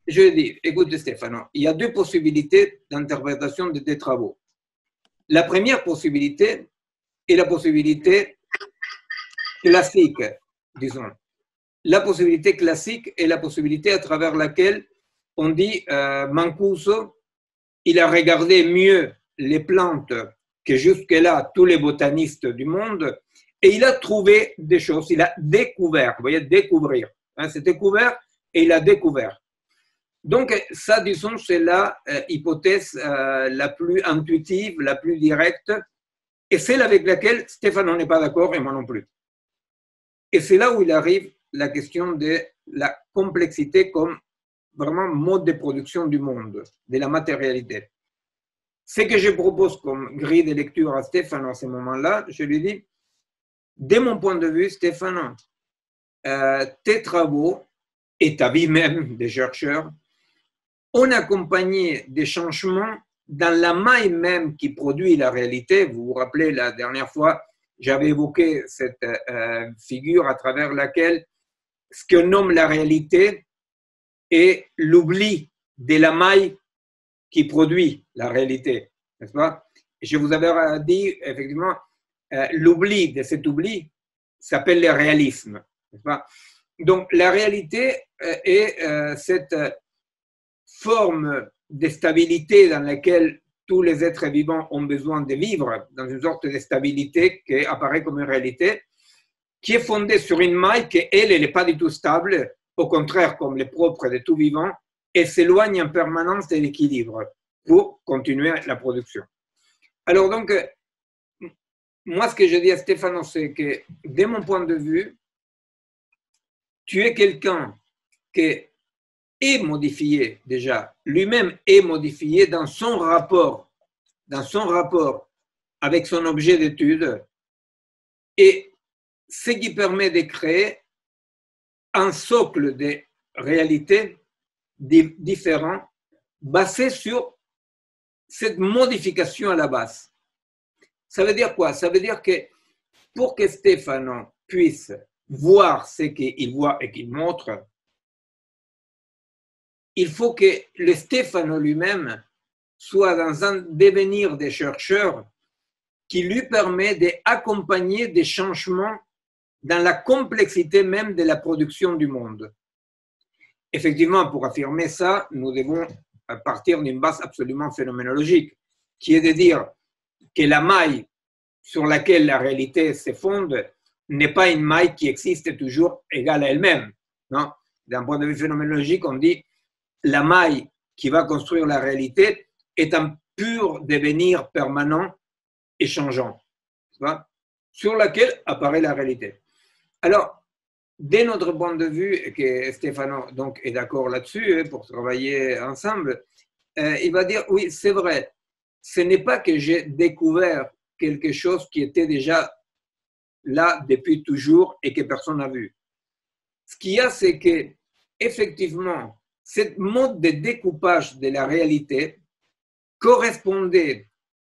Je lui ai dit, écoute Stefano, il y a deux possibilités d'interprétation de tes travaux. La première possibilité est la possibilité classique, disons. La possibilité classique est la possibilité à travers laquelle on dit Mancuso, il a regardé mieux les plantes que jusque-là tous les botanistes du monde et il a trouvé des choses, il a découvert, vous voyez, découvrir. Hein, c'est découvert et il a découvert. Donc, ça, disons, c'est la hypothèse la plus intuitive, la plus directe, et celle avec laquelle Stefano n'est pas d'accord et moi non plus. Et c'est là où il arrive la question de la complexité comme vraiment mode de production du monde, de la matérialité. Ce que je propose comme grille de lecture à Stefano à ce moment-là, je lui dis, de mon point de vue, Stefano, tes travaux et ta vie même des chercheurs ont accompagné des changements dans la maille même qui produit la réalité. Vous vous rappelez, la dernière fois, j'avais évoqué cette figure à travers laquelle ce qu'on nomme la réalité est l'oubli de la maille qui produit la réalité, n'est-ce pas? Je vous avais dit, effectivement, l'oubli de cet oubli s'appelle le réalisme, n'est-ce pas? Donc, la réalité est cette forme de stabilité dans laquelle tous les êtres vivants ont besoin de vivre, dans une sorte de stabilité qui apparaît comme une réalité, qui est fondée sur une maille qui, elle n'est pas du tout stable, au contraire, comme le propre de tout vivant, et s'éloigne en permanence de l'équilibre pour continuer la production. Alors donc, moi ce que je dis à Stefano, c'est que, de mon point de vue, tu es quelqu'un qui est modifié déjà, lui-même est modifié dans son rapport avec son objet d'étude, et ce qui permet de créer un socle de réalités différents basé sur cette modification à la base. Ça veut dire quoi? Ça veut dire que pour que Stefano puisse voir ce qu'il voit et qu'il montre, il faut que le Stefano lui-même soit dans un devenir des chercheurs qui lui permet d'accompagner des changements dans la complexité même de la production du monde. Effectivement, pour affirmer ça, nous devons partir d'une base absolument phénoménologique, qui est de dire que la maille sur laquelle la réalité se fonde n'est pas une maille qui existe toujours égale à elle-même. Non? D'un point de vue phénoménologique, on dit la maille qui va construire la réalité est un pur devenir permanent et changeant, sur laquelle apparaît la réalité. Alors, dès notre point de vue, et que Stefano donc, est d'accord là-dessus pour travailler ensemble, il va dire, oui, c'est vrai, ce n'est pas que j'ai découvert quelque chose qui était déjà là depuis toujours et que personne n'a vu. Ce qu'il y a, c'est que, effectivement, ce mode de découpage de la réalité correspondait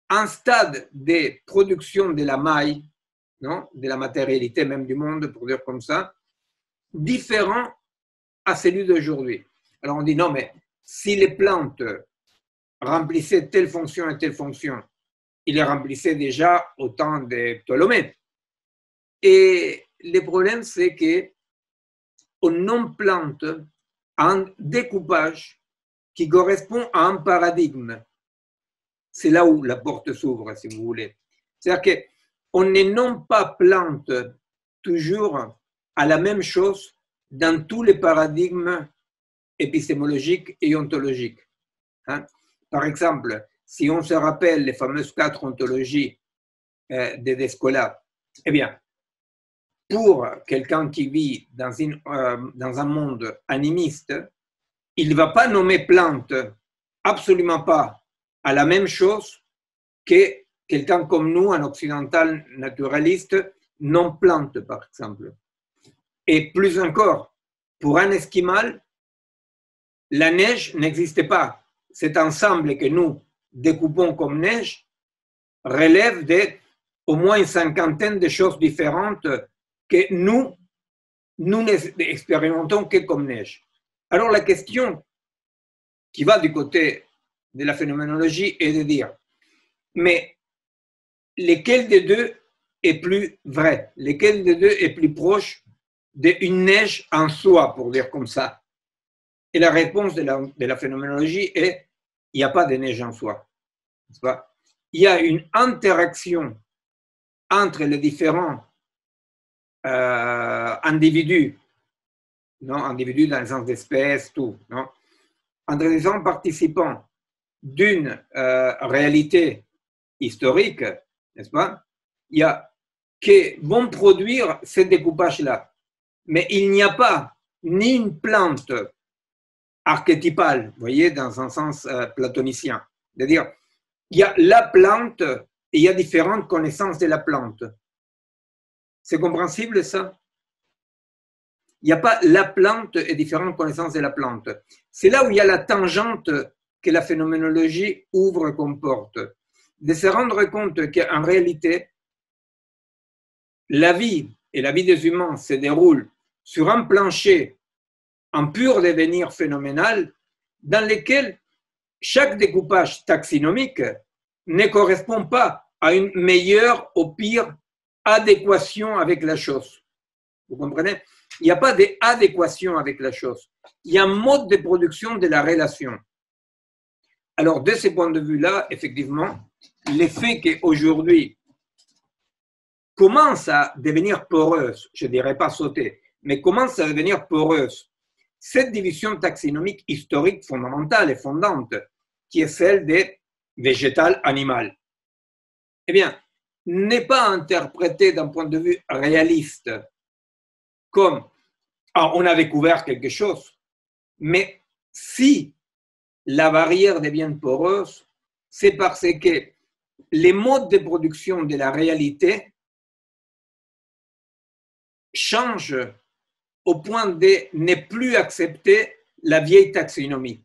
à un stade de production de la maille, non, de la matérialité même du monde, pour dire comme ça, différent à celui d'aujourd'hui. Alors on dit non, mais si les plantes remplissaient telle fonction et telle fonction, ils les remplissaient déjà au temps de Ptolémée. Et le problème, c'est qu'on nomme plante un découpage qui correspond à un paradigme. C'est là où la porte s'ouvre, si vous voulez. C'est-à-dire qu'on ne nomme pas plante toujours à la même chose dans tous les paradigmes épistémologiques et ontologiques. Hein? Par exemple, si on se rappelle les fameuses 4 ontologies de Descola, eh bien, pour quelqu'un qui vit dans un monde animiste, il ne va pas nommer plante, absolument pas, à la même chose que quelqu'un comme nous, un occidental naturaliste, non plante, par exemple. Et plus encore, pour un esquimal, la neige n'existe pas. Cet ensemble que nous découpons comme neige relève d'au moins une cinquantaine de choses différentes que nous n'expérimentons que comme neige. Alors la question qui va du côté de la phénoménologie est de dire, mais lequel des deux est plus vrai? Lequel des deux est plus proche d'une neige en soi, pour dire comme ça? Et la réponse de la phénoménologie est, il n'y a pas de neige en soi. Il y a une interaction entre les différents individus, non? Individus dans le sens d'espèces, tout, non? Entre les différents participants d'une réalité historique, n'est-ce pas? Il y a qui vont produire ce découpage-là. Mais il n'y a pas ni une plante archétypale, vous voyez, dans un sens platonicien. C'est-à-dire, il y a la plante et il y a différentes connaissances de la plante. C'est compréhensible, ça? Il n'y a pas la plante et différentes connaissances de la plante. C'est là où il y a la tangente que la phénoménologie ouvre et comporte. De se rendre compte qu'en réalité, la vie et la vie des humains se déroulent sur un plancher, un pur devenir phénoménal, dans lequel chaque découpage taxinomique ne correspond pas à une meilleure ou pire adéquation avec la chose. Vous comprenez? Il n'y a pas d'adéquation avec la chose. Il y a un mode de production de la relation. Alors, de ce point de vue-là, effectivement, l'effet qu'aujourd'hui commence à devenir poreuse, je ne dirais pas sauter, mais commence à devenir poreuse, cette division taxinomique historique fondamentale et fondante, qui est celle des végétal-animal, eh bien, n'est pas interprétée d'un point de vue réaliste comme on a découvert quelque chose, mais si la barrière devient poreuse, c'est parce que les modes de production de la réalité changent au point de ne plus accepter la vieille taxonomie.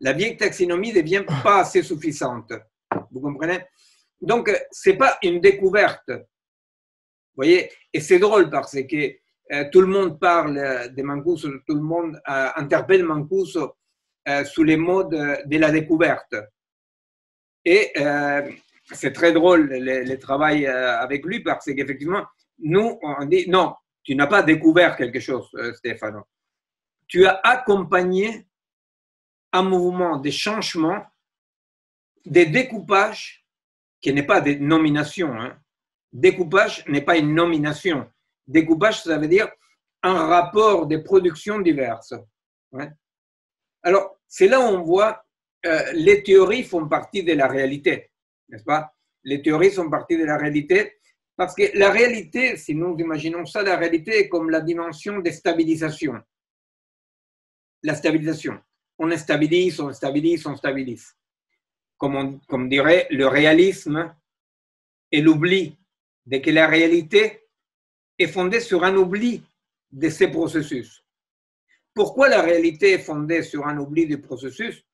La vieille taxonomie ne devient pas assez suffisante. Vous comprenez? Donc, ce n'est pas une découverte. Vous voyez? Et c'est drôle parce que tout le monde parle de Mancuso, tout le monde interpelle Mancuso sous les modes de la découverte. Et c'est très drôle le travail avec lui parce qu'effectivement, nous, on dit non, tu n'as pas découvert quelque chose, Stefano. Tu as accompagné un mouvement de changement, de découpage, qui n'est pas de nomination. Hein. Découpage n'est pas une nomination. Découpage, ça veut dire un rapport de production diverses. Ouais. Alors, c'est là où on voit les théories font partie de la réalité, n'est-ce pas? Les théories sont partie de la réalité parce que la réalité, si nous imaginons ça, la réalité est comme la dimension de stabilisation. La stabilisation. On stabilise, on stabilise, on stabilise. Comme dirait le réalisme et l'oubli, de que la réalité est fondée sur un oubli de ces processus. Pourquoi la réalité est fondée sur un oubli du processus?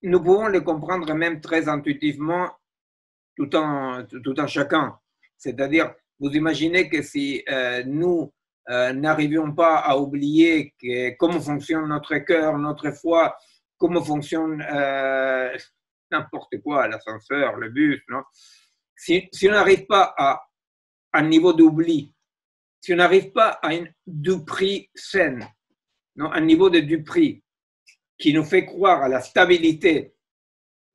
Nous pouvons le comprendre même très intuitivement tout en chacun. C'est-à-dire, vous imaginez que si nous n'arrivions pas à oublier comment fonctionne notre cœur, notre foi, comment fonctionne n'importe quoi, l'ascenseur, le bus, non? Si on n'arrive pas à un niveau d'oubli, si on n'arrive pas à une du-prix saine, non, un niveau de du-prix qui nous fait croire à la stabilité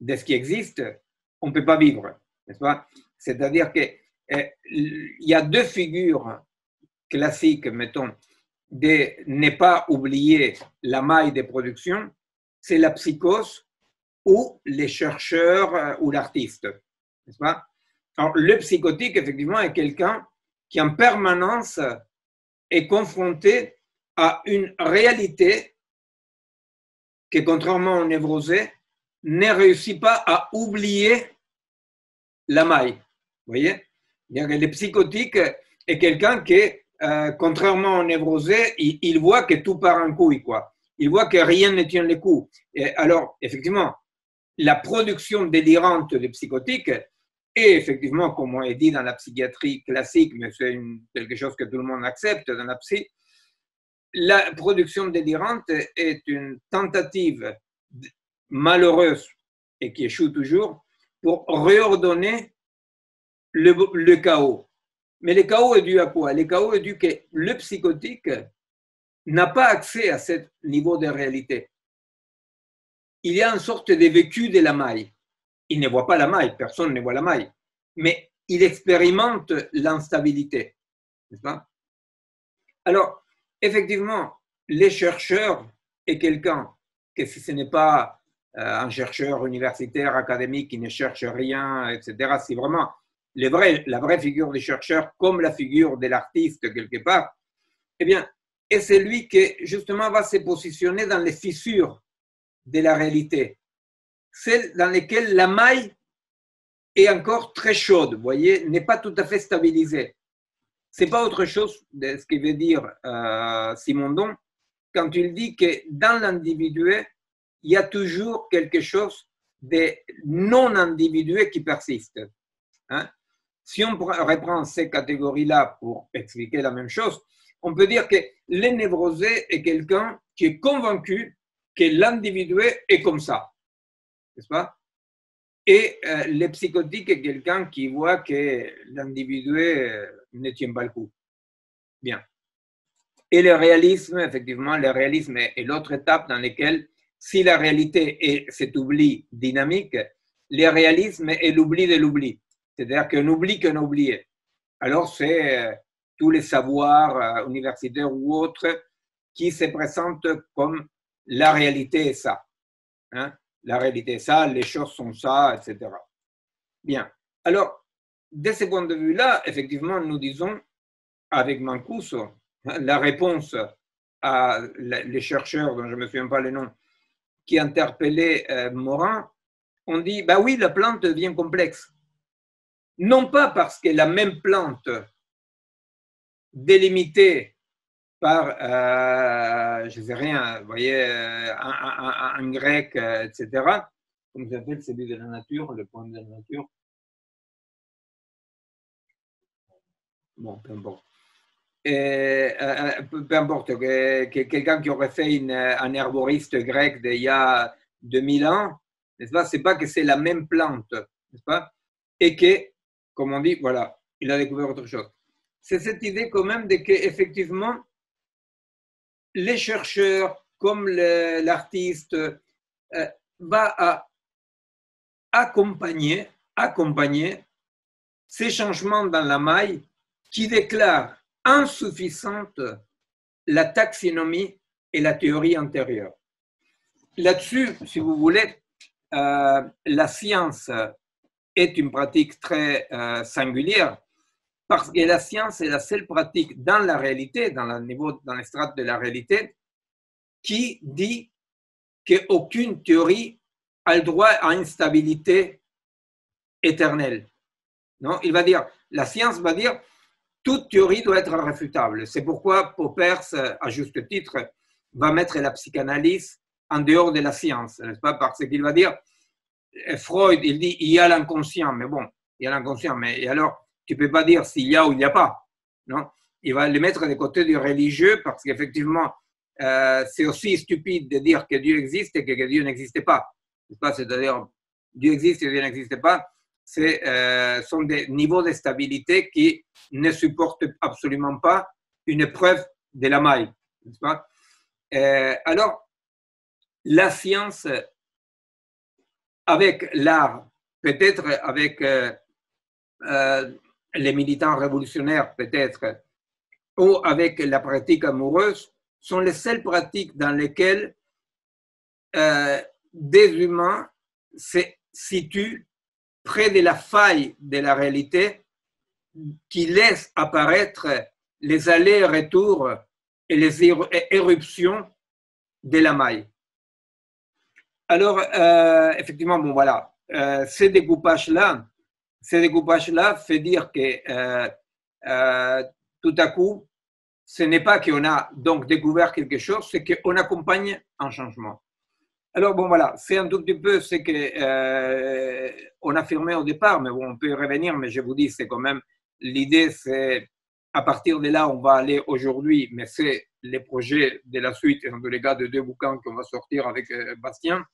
de ce qui existe, on ne peut pas vivre, n'est-ce pas? C'est-à-dire qu'il y a deux figures classiques, mettons, de ne pas oublier la maille de production, c'est la psychose ou les chercheurs ou l'artiste, n'est-ce pas? Alors, le psychotique, effectivement, est quelqu'un qui en permanence est confronté à une réalité qui, contrairement au névrosé, ne réussit pas à oublier la maille. Vous voyez? Le psychotique est quelqu'un qui, contrairement au névrosé, il voit que tout part en couille, quoi. Il voit que rien ne tient le coup. Et alors, effectivement, la production délirante des psychotiques est effectivement, comme on est dit dans la psychiatrie classique, mais c'est quelque chose que tout le monde accepte dans la psy, la production délirante est une tentative malheureuse et qui échoue toujours pour réordonner le chaos. Mais le chaos est dû à quoi? Le chaos est dû que le psychotique n'a pas accès à ce niveau de réalité. Il y a une sorte de vécu de la maille. Il ne voit pas la maille, personne ne voit la maille, mais il expérimente l'instabilité. N'est-ce pas? Alors, effectivement, les chercheurs et quelqu'un que si ce n'est pas un chercheur universitaire, académique qui ne cherche rien, etc., c'est vraiment la vraie figure du chercheur comme la figure de l'artiste quelque part, eh bien, et c'est lui qui justement va se positionner dans les fissures de la réalité, celles dans lesquelles la maille est encore très chaude, vous voyez, n'est pas tout à fait stabilisée. Ce n'est pas autre chose de ce que veut dire Simondon quand il dit que dans l'individué, il y a toujours quelque chose de non-individué qui persiste. Hein? Si on reprend ces catégories-là pour expliquer la même chose, on peut dire que le névrosé est quelqu'un qui est convaincu que l'individué est comme ça, n'est-ce pas? Et le psychotique est quelqu'un qui voit que l'individué ne tient pas le coup. Bien. Et le réalisme, effectivement, le réalisme est l'autre étape dans laquelle, si la réalité est cet oubli dynamique, le réalisme est l'oubli de l'oubli. C'est-à-dire qu'on oublie qu'on a oublié. Alors, c'est tous les savoirs universitaires ou autres qui se présentent comme la réalité est ça. Hein? La réalité est ça, les choses sont ça, etc. Bien. Alors, de ce point de vue-là, effectivement, nous disons, avec Mancuso, la réponse à les chercheurs dont je ne me souviens pas le nom, qui interpellait Morin, on dit, bah oui, la plante devient complexe. Non pas parce que la même plante délimitée par, je ne sais rien, vous voyez, un grec, etc., comme j'appelle celui de la nature, le point de la nature. Bon, peu importe. Peu importe, quelqu'un qui aurait fait un herboriste grec d'il y a 2000 ans, n'est-ce pas? C'est pas que c'est la même plante, n'est-ce pas? Et que, comme on dit, voilà, il a découvert autre chose. C'est cette idée quand même de qu'effectivement, les chercheurs, comme l'artiste, va à accompagner ces changements dans la maille qui déclarent insuffisante la taxonomie et la théorie antérieure. Là-dessus, si vous voulez, la science est une pratique très singulière parce que la science est la seule pratique dans la réalité, dans les strates de la réalité, qui dit qu'aucune théorie a le droit à une stabilité éternelle. Non, il va dire, la science va dire, toute théorie doit être réfutable. C'est pourquoi Popper's, à juste titre, va mettre la psychanalyse en dehors de la science, n'est-ce pas? Parce qu'il va dire, Freud, il dit, il y a l'inconscient, mais bon, il y a l'inconscient, mais et alors, tu ne peux pas dire s'il y a ou il n'y a pas, non? Il va le mettre du côté du religieux parce qu'effectivement, c'est aussi stupide de dire que Dieu existe et que Dieu n'existe pas. C'est-à-dire, Dieu existe et Dieu n'existe pas. Sont des niveaux de stabilité qui ne supportent absolument pas une preuve de la maille. N'est-ce pas? Alors, la science, avec l'art, peut-être avec les militants révolutionnaires, peut-être, ou avec la pratique amoureuse, sont les seules pratiques dans lesquelles des humains se situent près de la faille de la réalité qui laisse apparaître les allers-retours et les éruptions de la maille. Alors, effectivement, bon voilà, ces découpages-là fait dire que tout à coup, ce n'est pas qu'on a donc découvert quelque chose, c'est qu'on accompagne un changement. Alors, bon, voilà, c'est un tout petit peu ce qu'on affirmait au départ, mais bon, on peut y revenir, mais je vous dis, c'est quand même, l'idée, c'est, à partir de là, on va aller aujourd'hui, mais c'est les projets de la suite, et en tous les cas, de 2 bouquins qu'on va sortir avec Bastien,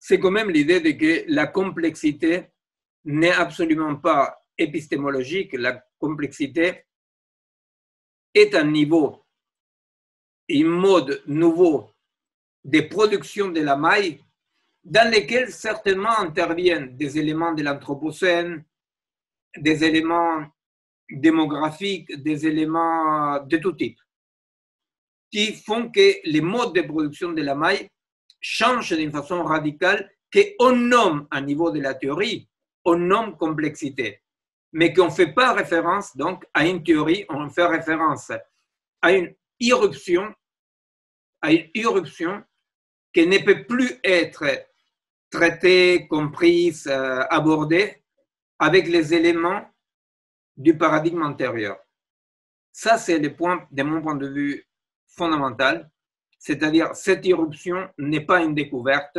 c'est quand même l'idée de que la complexité n'est absolument pas épistémologique, la complexité est un niveau, un mode nouveau de production de la maille dans lesquels certainement interviennent des éléments de l'anthropocène, des éléments démographiques, des éléments de tout type, qui font que les modes de production de la maille changent d'une façon radicale, qu'on nomme à niveau de la théorie, on nomme complexité, mais qu'on ne fait pas référence donc à une théorie, on fait référence à une irruption qui ne peut plus être traitée, comprise, abordée avec les éléments du paradigme antérieur. Ça, c'est le point, de mon point de vue, fondamental. C'est-à-dire, cette irruption n'est pas une découverte.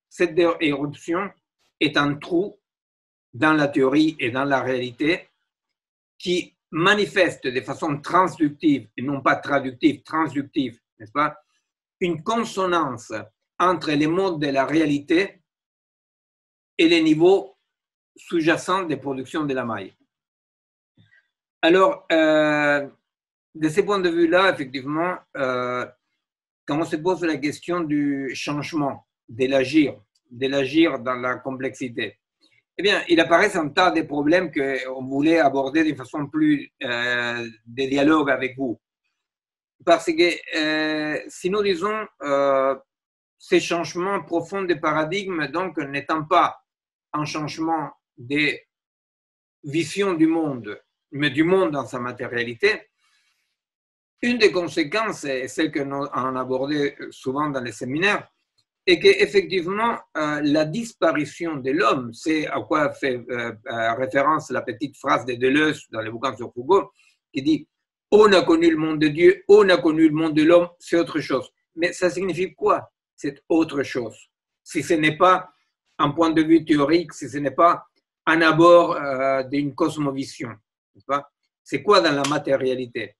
Cette irruption est un trou dans la théorie et dans la réalité qui manifeste de façon transductive, et non pas traductive, transductive, n'est-ce pas, une consonance entre les modes de la réalité et les niveaux sous-jacents des productions de la maille. Alors, de ce point de vue-là, effectivement, quand on se pose la question du changement, de l'agir dans la complexité, eh bien, il apparaît un tas de problèmes qu'on voulait aborder de façon plus de dialogue avec vous. Parce que si nous disons ces changements profonds de paradigme, donc n'étant pas un changement des visions du monde, mais du monde dans sa matérialité, une des conséquences, et celle que nous avons abordée souvent dans les séminaires, et qu'effectivement, la disparition de l'homme, c'est à quoi fait référence la petite phrase de Deleuze dans le bouquin sur Foucault, qui dit « On a connu le monde de Dieu, on a connu le monde de l'homme, c'est autre chose ». Mais ça signifie quoi, cette autre chose? Si ce n'est pas un point de vue théorique, si ce n'est pas un abord d'une cosmovision, n'est-ce pas? C'est quoi dans la matérialité?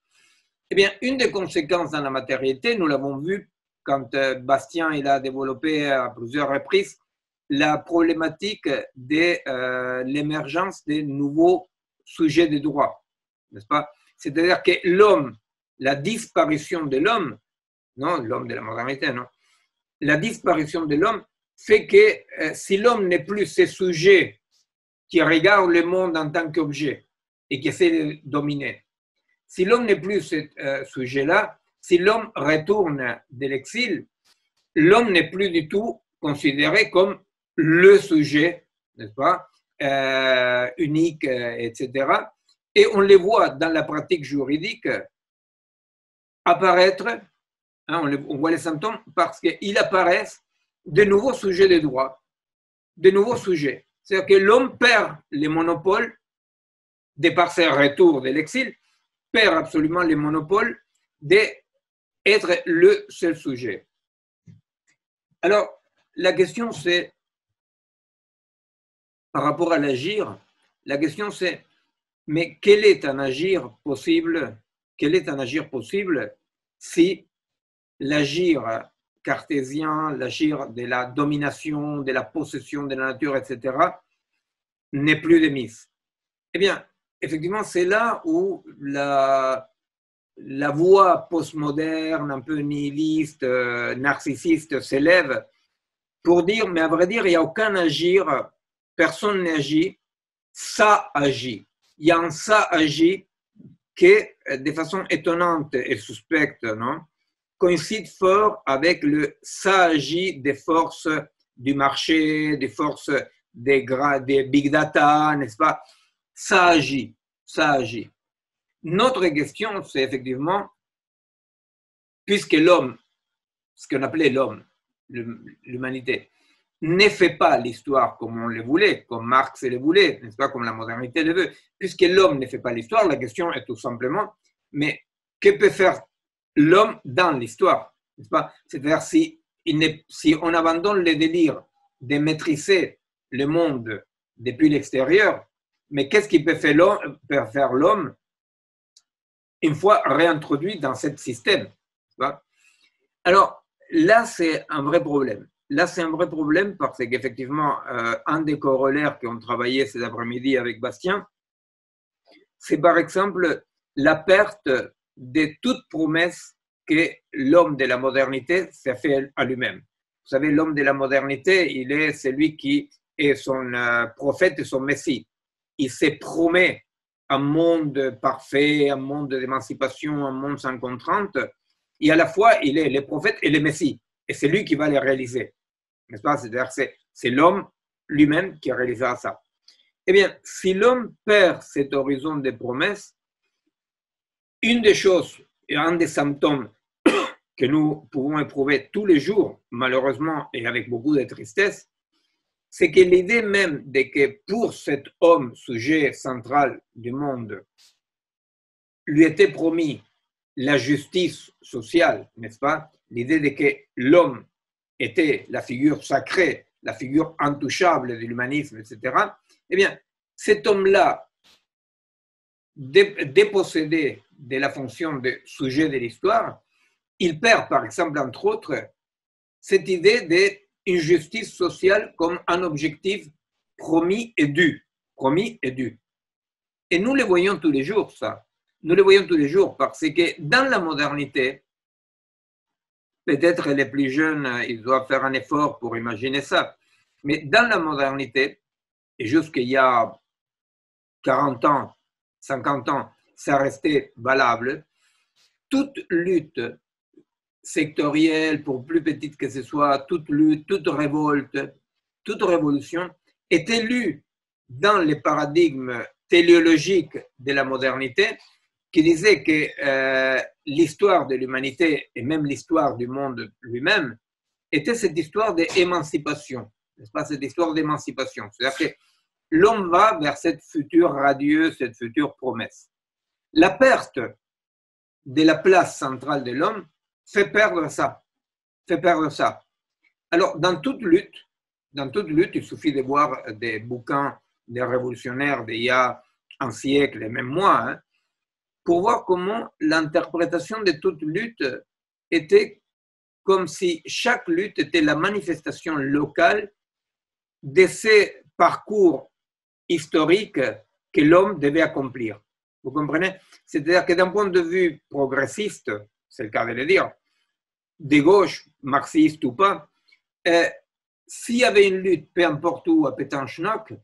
Eh bien, une des conséquences dans la matérialité, nous l'avons vu quand Bastien il a développé à plusieurs reprises la problématique de l'émergence des nouveaux sujets de droit, n'est-ce pas? C'est-à-dire que l'homme, la disparition de l'homme, non, l'homme de la modernité, non, la disparition de l'homme fait que si l'homme n'est plus ce sujet qui regarde le monde en tant qu'objet et qui essaie de dominer, si l'homme n'est plus ce sujet-là, si l'homme retourne de l'exil, l'homme n'est plus du tout considéré comme le sujet, n'est-ce pas, unique, etc. Et on les voit dans la pratique juridique apparaître, hein, on voit les symptômes parce qu'ils apparaissent de nouveaux sujets de droit, de nouveaux sujets. C'est-à-dire que l'homme perd les monopoles, de par ses retours de l'exil, perd absolument les monopoles d'être le seul sujet. Alors, la question c'est, par rapport à l'agir, la question c'est, mais quel est un agir possible? Quel est un agir possible si l'agir cartésien, l'agir de la domination, de la possession de la nature, etc., n'est plus de mise? Eh bien, effectivement, c'est là où la voix postmoderne, un peu nihiliste, narcissiste s'élève pour dire, mais à vrai dire, il n'y a aucun agir, personne n'agit, ça agit. Il y a un ça agit qui, de façon étonnante et suspecte, non, coïncide fort avec le ça agit des forces du marché, des forces des big data, n'est-ce pas? Ça agit, ça agit. Notre question, c'est effectivement, puisque l'homme, ce qu'on appelait l'homme, l'humanité, ne fait pas l'histoire comme on le voulait, comme Marx le voulait, n'est-ce pas, comme la modernité le veut, puisque l'homme ne fait pas l'histoire, la question est tout simplement, mais que peut faire l'homme dans l'histoire, n'est-ce pas? C'est-à-dire si on abandonne le délire de maîtriser le monde depuis l'extérieur, mais qu'est-ce qui peut faire l'homme une fois réintroduit dans ce système? Alors là, c'est un vrai problème. Là, c'est un vrai problème parce qu'effectivement, un des corollaires qu'on travaillait cet après-midi avec Bastien, c'est par exemple la perte de toute promesse que l'homme de la modernité s'est fait à lui-même. Vous savez, l'homme de la modernité, il est celui qui est son prophète et son messie. Il se promet un monde parfait, un monde d'émancipation, un monde sans contrainte, et à la fois, il est le prophète et le messie, et c'est lui qui va les réaliser. N'est-ce pas? C'est-à-dire c'est l'homme lui-même qui réalisera ça. Eh bien, si l'homme perd cet horizon de promesses, une des choses, et un des symptômes que nous pouvons éprouver tous les jours, malheureusement, et avec beaucoup de tristesse, c'est que l'idée même de que pour cet homme, sujet central du monde, lui était promis la justice sociale, n'est-ce pas? L'idée de que l'homme était la figure sacrée, la figure intouchable de l'humanisme, etc. Eh bien, cet homme-là, dépossédé de la fonction de sujet de l'histoire, il perd, par exemple, entre autres, cette idée d'une justice sociale comme un objectif promis et dû. Promis et dû. Et nous le voyons tous les jours, ça. Nous le voyons tous les jours parce que dans la modernité, peut-être les plus jeunes, ils doivent faire un effort pour imaginer ça, mais dans la modernité, et jusqu'il y a 40 ans, 50 ans, ça restait valable, toute lutte sectorielle, pour plus petite que ce soit, toute lutte, toute révolte, toute révolution, était lue dans les paradigmes téléologiques de la modernité qui disait que l'histoire de l'humanité et même l'histoire du monde lui-même était cette histoire d'émancipation, n'est-ce pas, cette histoire d'émancipation. C'est-à-dire que l'homme va vers cette future radieuse, cette future promesse. La perte de la place centrale de l'homme fait perdre ça, fait perdre ça. Alors, dans toute lutte, il suffit de voir des bouquins des révolutionnaires d'il y a un siècle et même moins, hein, pour voir comment l'interprétation de toute lutte était comme si chaque lutte était la manifestation locale de ces parcours historiques que l'homme devait accomplir. Vous comprenez? C'est-à-dire que d'un point de vue progressiste, c'est le cas de le dire, de gauche, marxiste ou pas, s'il y avait une lutte, peu importe où, à Pétanchenock,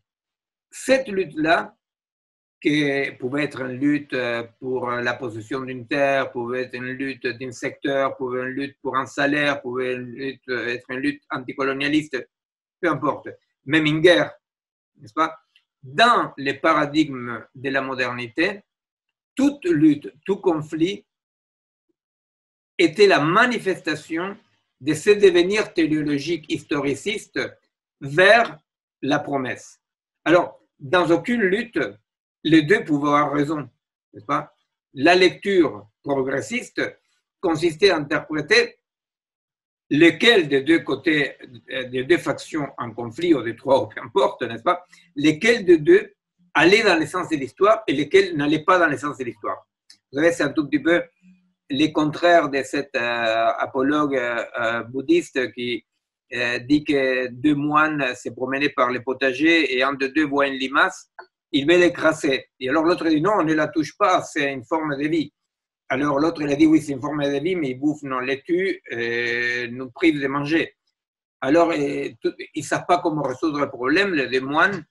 cette lutte-là, qui pouvait être une lutte pour la possession d'une terre, pouvait être une lutte d'un secteur, pouvait être une lutte pour un salaire, pouvait être une lutte anticolonialiste, peu importe, même une guerre, n'est-ce pas? Dans les paradigmes de la modernité, toute lutte, tout conflit était la manifestation de ce devenir téléologique historiciste vers la promesse. Alors, dans aucune lutte, les deux pouvaient avoir raison, n'est-ce pas? La lecture progressiste consistait à interpréter lesquels des deux côtés, des deux factions en conflit, ou des trois, ou peu importe, n'est-ce pas? Lesquels des deux allaient dans le sens de l'histoire et lesquels n'allaient pas dans le sens de l'histoire. Vous savez, c'est un tout petit peu les contraires de cet apologue bouddhiste qui dit que deux moines se promenaient par les potagers et un de deux voit une limace, il va l'écraser. Et alors l'autre dit non, on ne la touche pas, c'est une forme de vie. Alors l'autre il a dit oui, c'est une forme de vie, mais ils bouffent, non, les tue, nous prive de manger. Alors ils ne savent pas comment résoudre le problème, les deux moines,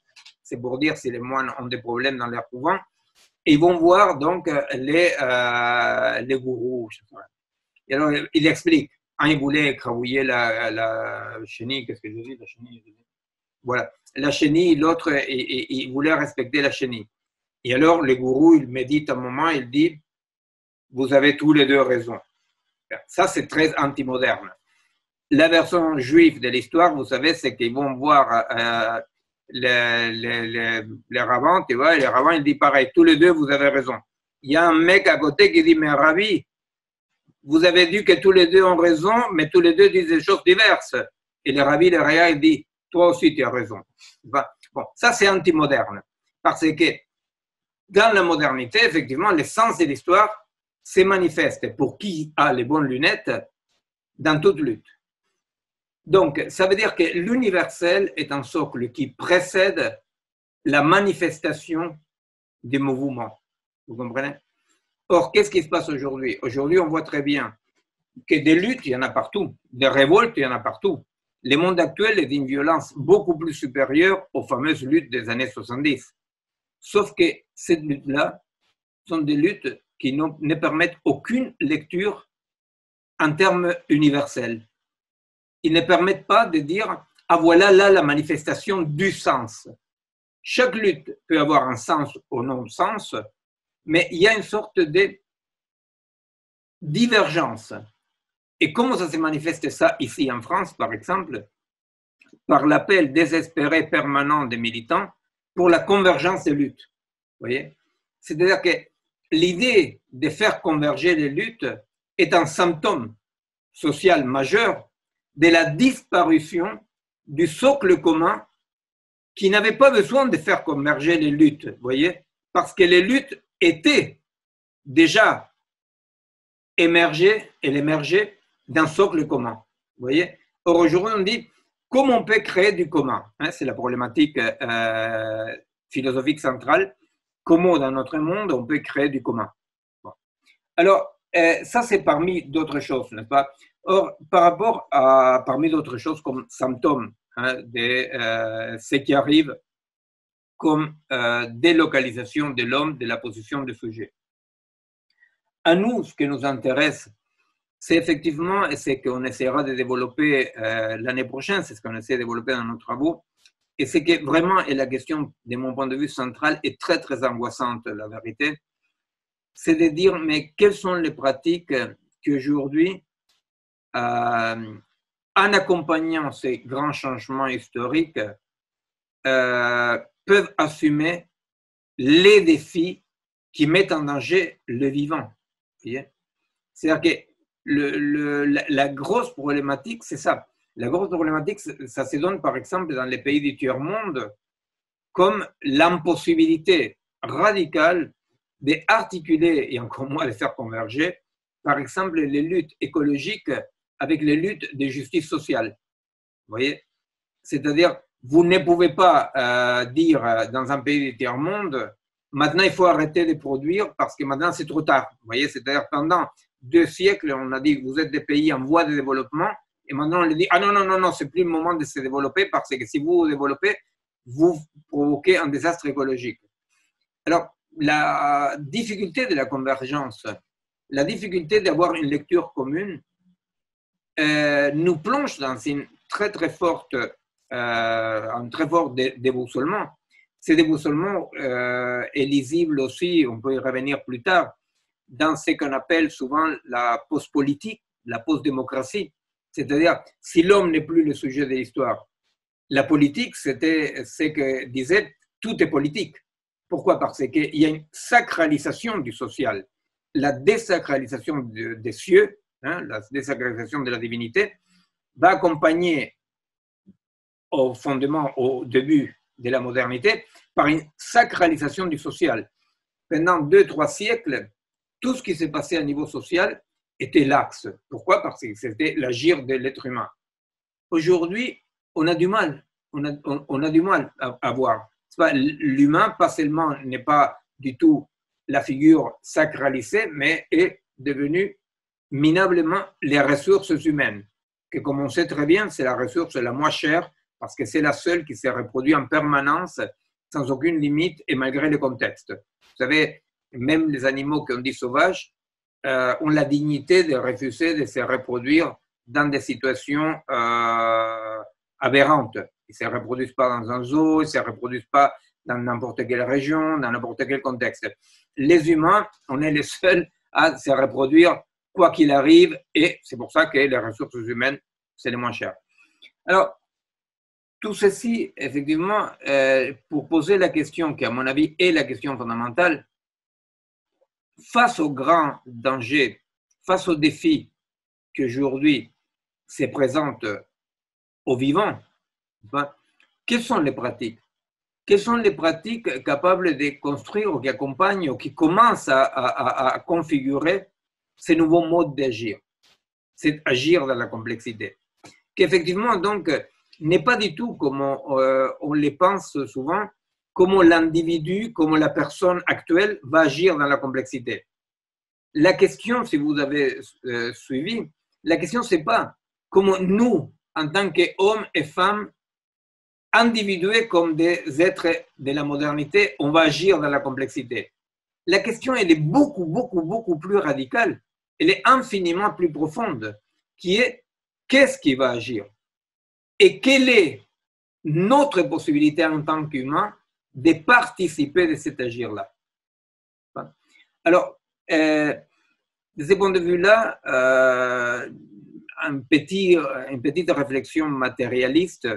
c'est pour dire si les moines ont des problèmes dans leur couvent. Et ils vont voir donc les gourous. Et alors, il explique. Un, il voulait écrabouiller la chenille. Qu'est-ce que je dis? La chenille. Voilà. La chenille, l'autre, il voulait respecter la chenille. Et alors, les gourous, il médite un moment, il dit, vous avez tous les deux raison. Ça, c'est très anti-moderne. La version juive de l'histoire, vous savez, c'est qu'ils vont voir les rabbins, tu vois, et les rabbins, ils disent pareil, tous les deux, vous avez raison. Il y a un mec à côté qui dit, mais Rabbi, vous avez dit que tous les deux ont raison, mais tous les deux disent des choses diverses. Et le Rabbi, le Raya, il dit, toi aussi, tu as raison. Bon, ça, c'est anti-moderne. Parce que dans la modernité, effectivement, le sens de l'histoire se manifeste pour qui a les bonnes lunettes dans toute lutte. Donc, ça veut dire que l'universel est un socle qui précède la manifestation des mouvements. Vous comprenez? Or, qu'est-ce qui se passe aujourd'hui? Aujourd'hui, on voit très bien que des luttes, il y en a partout. Des révoltes, il y en a partout. Le monde actuel est d'une violence beaucoup plus supérieure aux fameuses luttes des années 70. Sauf que ces luttes-là sont des luttes qui ne permettent aucune lecture en termes universels. Ils ne permettent pas de dire « Ah, voilà là la manifestation du sens ». Chaque lutte peut avoir un sens ou non-sens, mais il y a une sorte de divergence. Et comment ça se manifeste ça ici en France, par exemple? Par l'appel désespéré permanent des militants pour la convergence des luttes. Vous voyez? C'est-à-dire que l'idée de faire converger les luttes est un symptôme social majeur de la disparition du socle commun qui n'avait pas besoin de faire converger les luttes, vous voyez, parce que les luttes étaient déjà émergées d'un socle commun, vous voyez. Or, aujourd'hui, on dit comment on peut créer du commun, hein, c'est la problématique philosophique centrale, comment dans notre monde on peut créer du commun. Bon. Alors, ça c'est parmi d'autres choses, n'est-ce pas? Or, par rapport à parmi d'autres choses comme symptômes de ce qui arrive comme délocalisation de l'homme de la position de sujet. À nous, ce qui nous intéresse, c'est effectivement, et c'est qu'on essaiera de développer l'année prochaine, c'est ce qu'on essaie de développer dans nos travaux, et c'est que vraiment, et la question de mon point de vue central est très très angoissante, la vérité, c'est de dire, mais quelles sont les pratiques qui aujourd'hui en accompagnant ces grands changements historiques, peuvent assumer les défis qui mettent en danger le vivant. C'est-à-dire que la grosse problématique, c'est ça. La grosse problématique, ça se donne par exemple dans les pays du tiers-monde comme l'impossibilité radicale d'articuler, et encore moins de faire converger, par exemple, les luttes écologiques avec les luttes de justice sociale. Vous voyez? C'est-à-dire, vous ne pouvez pas dire dans un pays du tiers-monde, maintenant il faut arrêter de produire parce que maintenant c'est trop tard. Vous voyez? C'est-à-dire, pendant 2 siècles, on a dit que vous êtes des pays en voie de développement, et maintenant on dit, ah non, non, non, non, c'est plus le moment de se développer parce que si vous vous développez, vous provoquez un désastre écologique. Alors, la difficulté de la convergence, la difficulté d'avoir une lecture commune, nous plonge dans une très très forte, un très fort déboussolement. Ce déboussolement est lisible aussi, on peut y revenir plus tard, dans ce qu'on appelle souvent la post-politique, la post-démocratie. C'est-à-dire, si l'homme n'est plus le sujet de l'histoire, la politique, c'était ce que disait tout est politique. Pourquoi? Parce qu'il y a une sacralisation du social, la désacralisation des cieux, hein, la désacralisation de la divinité, va accompagner au fondement, au début de la modernité, par une sacralisation du social. Pendant 2-3 siècles, tout ce qui s'est passé à niveau social était l'axe. Pourquoi? Parce que c'était l'agir de l'être humain. Aujourd'hui, on a du mal. On a du mal à voir. L'humain, pas seulement n'est pas du tout la figure sacralisée, mais est devenu minablement les ressources humaines, que comme on sait très bien, c'est la ressource la moins chère parce que c'est la seule qui se reproduit en permanence, sans aucune limite et malgré le contexte. Vous savez, même les animaux qu'on dit sauvages ont la dignité de refuser de se reproduire dans des situations aberrantes. Ils ne se reproduisent pas dans un zoo, ils ne se reproduisent pas dans n'importe quelle région, dans n'importe quel contexte. Les humains, on est les seuls à se reproduire quoi qu'il arrive, et c'est pour ça que les ressources humaines, c'est les moins chères. Alors, tout ceci, effectivement, pour poser la question qui, à mon avis, est la question fondamentale, face aux grands dangers, face aux défis qu'aujourd'hui se présentent aux vivants, quelles sont les pratiques? Quelles sont les pratiques capables de construire ou qui accompagnent ou qui commencent à configurer ces nouveaux modes d'agir? C'est agir dans la complexité. Qui effectivement, donc, n'est pas du tout comme on les pense souvent, comment l'individu, comment la personne actuelle va agir dans la complexité. La question, si vous avez suivi, la question, c'est pas comment nous, en tant qu'hommes et femmes, individués comme des êtres de la modernité, on va agir dans la complexité. La question, elle est beaucoup, beaucoup, beaucoup plus radicale. Elle est infiniment plus profonde, qui est qu'est-ce qui va agir? Et quelle est notre possibilité en tant qu'humain de participer de cet agir-là? Alors, de ce point de vue-là, une petite réflexion matérialiste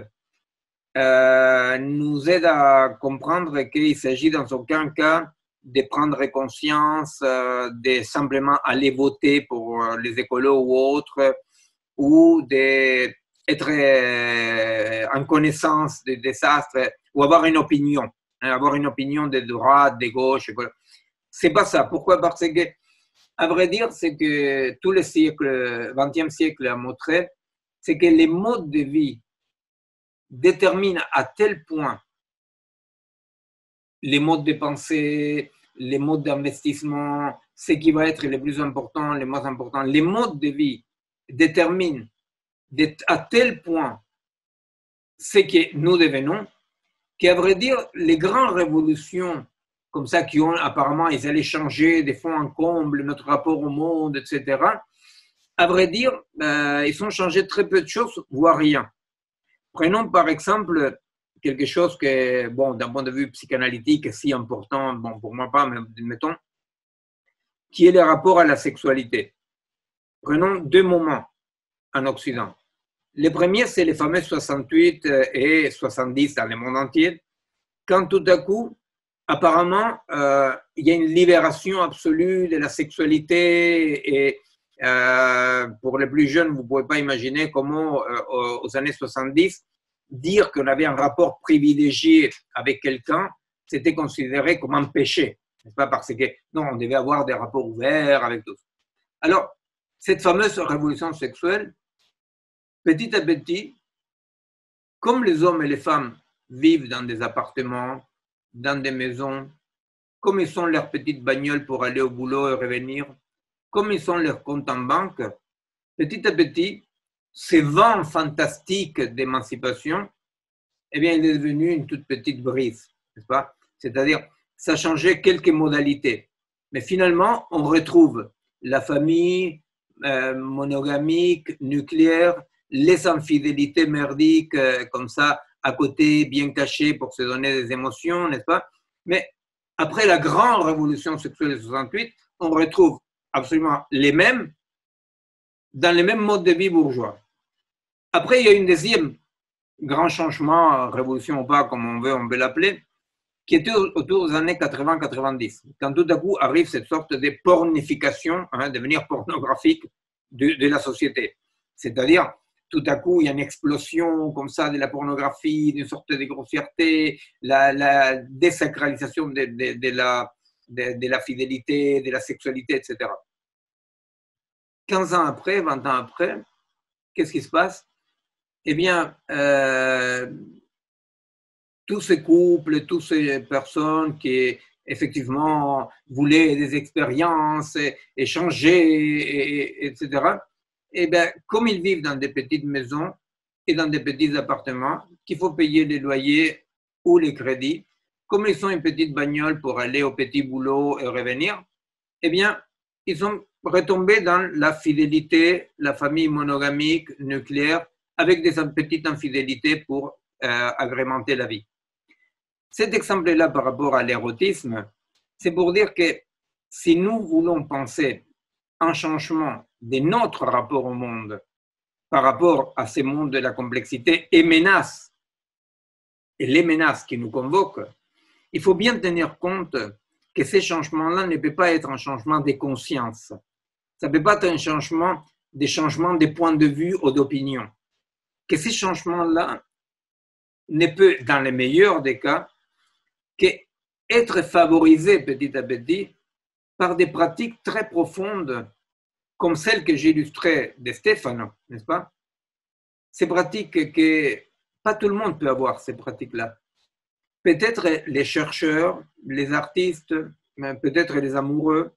nous aide à comprendre qu'il s'agit dans aucun cas de prendre conscience, de simplement aller voter pour les écolos ou autres, ou d'être en connaissance des désastres, ou avoir une opinion de droite, de gauche. C'est pas ça. Pourquoi? Parce que, à vrai dire, c'est que tous les siècles, 20e siècle a montré, c'est que les modes de vie déterminent à tel point les modes de pensée, les modes d'investissement, ce qui va être le plus important, le moins important. Les modes de vie déterminent à tel point ce que nous devenons, qu'à vrai dire, les grandes révolutions comme ça qui ont apparemment, ils allaient changer des fonds en comble, notre rapport au monde, etc. À vrai dire, ils ont changé très peu de choses, voire rien. Prenons par exemple quelque chose que, bon, d'un point de vue psychanalytique, est si important, bon, pour moi pas, mais mettons, qui est le rapport à la sexualité. Prenons 2 moments en Occident. Les premiers, c'est les fameux 68 et 70 dans le monde entier, quand tout à coup, apparemment, il y a une libération absolue de la sexualité et pour les plus jeunes, vous ne pouvez pas imaginer comment, aux années 70, dire qu'on avait un rapport privilégié avec quelqu'un, c'était considéré comme un péché. N'est-ce pas? Parce que, non, on devait avoir des rapports ouverts avec tous. Alors, cette fameuse révolution sexuelle, petit à petit, comme les hommes et les femmes vivent dans des appartements, dans des maisons, comme ils ont leurs petites bagnoles pour aller au boulot et revenir, comme ils ont leurs comptes en banque, petit à petit, ce vent fantastique d'émancipation, eh bien, il est devenu une toute petite brise, n'est-ce pas? C'est-à-dire, ça a changé quelques modalités. Mais finalement, on retrouve la famille monogamique, nucléaire, les infidélités merdiques, comme ça, à côté, bien cachées pour se donner des émotions, n'est-ce pas? Mais après la grande révolution sexuelle de 68, on retrouve absolument les mêmes dans les mêmes modes de vie bourgeois. Après, il y a une deuxième grand changement, révolution ou pas, comme on veut l'appeler, qui était autour des années 80-90, quand tout à coup arrive cette sorte de pornification, devenir pornographique de la société. C'est-à-dire, tout à coup, il y a une explosion comme ça de la pornographie, d'une sorte de grossièreté, la désacralisation de la fidélité, de la sexualité, etc. 15 ans après, 20 ans après, qu'est-ce qui se passe? Eh bien, tous ces couples, toutes ces personnes qui effectivement voulaient des expériences, échanger, etc., eh bien, comme ils vivent dans des petites maisons et dans des petits appartements, qu'il faut payer les loyers ou les crédits, comme ils ont une petite bagnole pour aller au petit boulot et revenir, eh bien, ils sont retombés dans la fidélité, la famille monogamique, nucléaire, avec des petites infidélités pour agrémenter la vie. Cet exemple-là par rapport à l'érotisme, c'est pour dire que si nous voulons penser un changement de notre rapport au monde par rapport à ces mondes de la complexité et menaces, et les menaces qui nous convoquent, il faut bien tenir compte que ces changements-là ne peuvent pas être un changement des consciences. Ça ne peut pas être un changement des points de vue ou d'opinion. Que ces changements-là ne peut, dans les meilleurs des cas, qu'être favorisés petit à petit par des pratiques très profondes comme celles que j'illustrais de Stefano, n'est-ce pas? Ces pratiques que pas tout le monde peut avoir, ces pratiques-là. Peut-être les chercheurs, les artistes, peut-être les amoureux,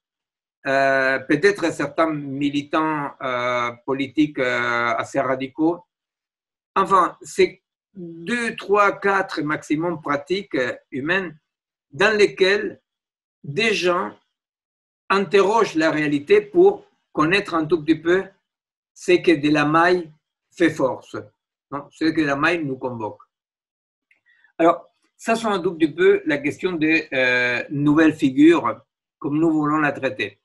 peut-être certains militants politiques assez radicaux. Enfin, c'est 2, 3, 4 maximum pratiques humaines dans lesquelles des gens interrogent la réalité pour connaître un tout petit peu ce que de la maille fait force, non? Ce que la maille nous convoque. Alors, ça c'est un tout petit peu la question des nouvelles figures, comme nous voulons la traiter.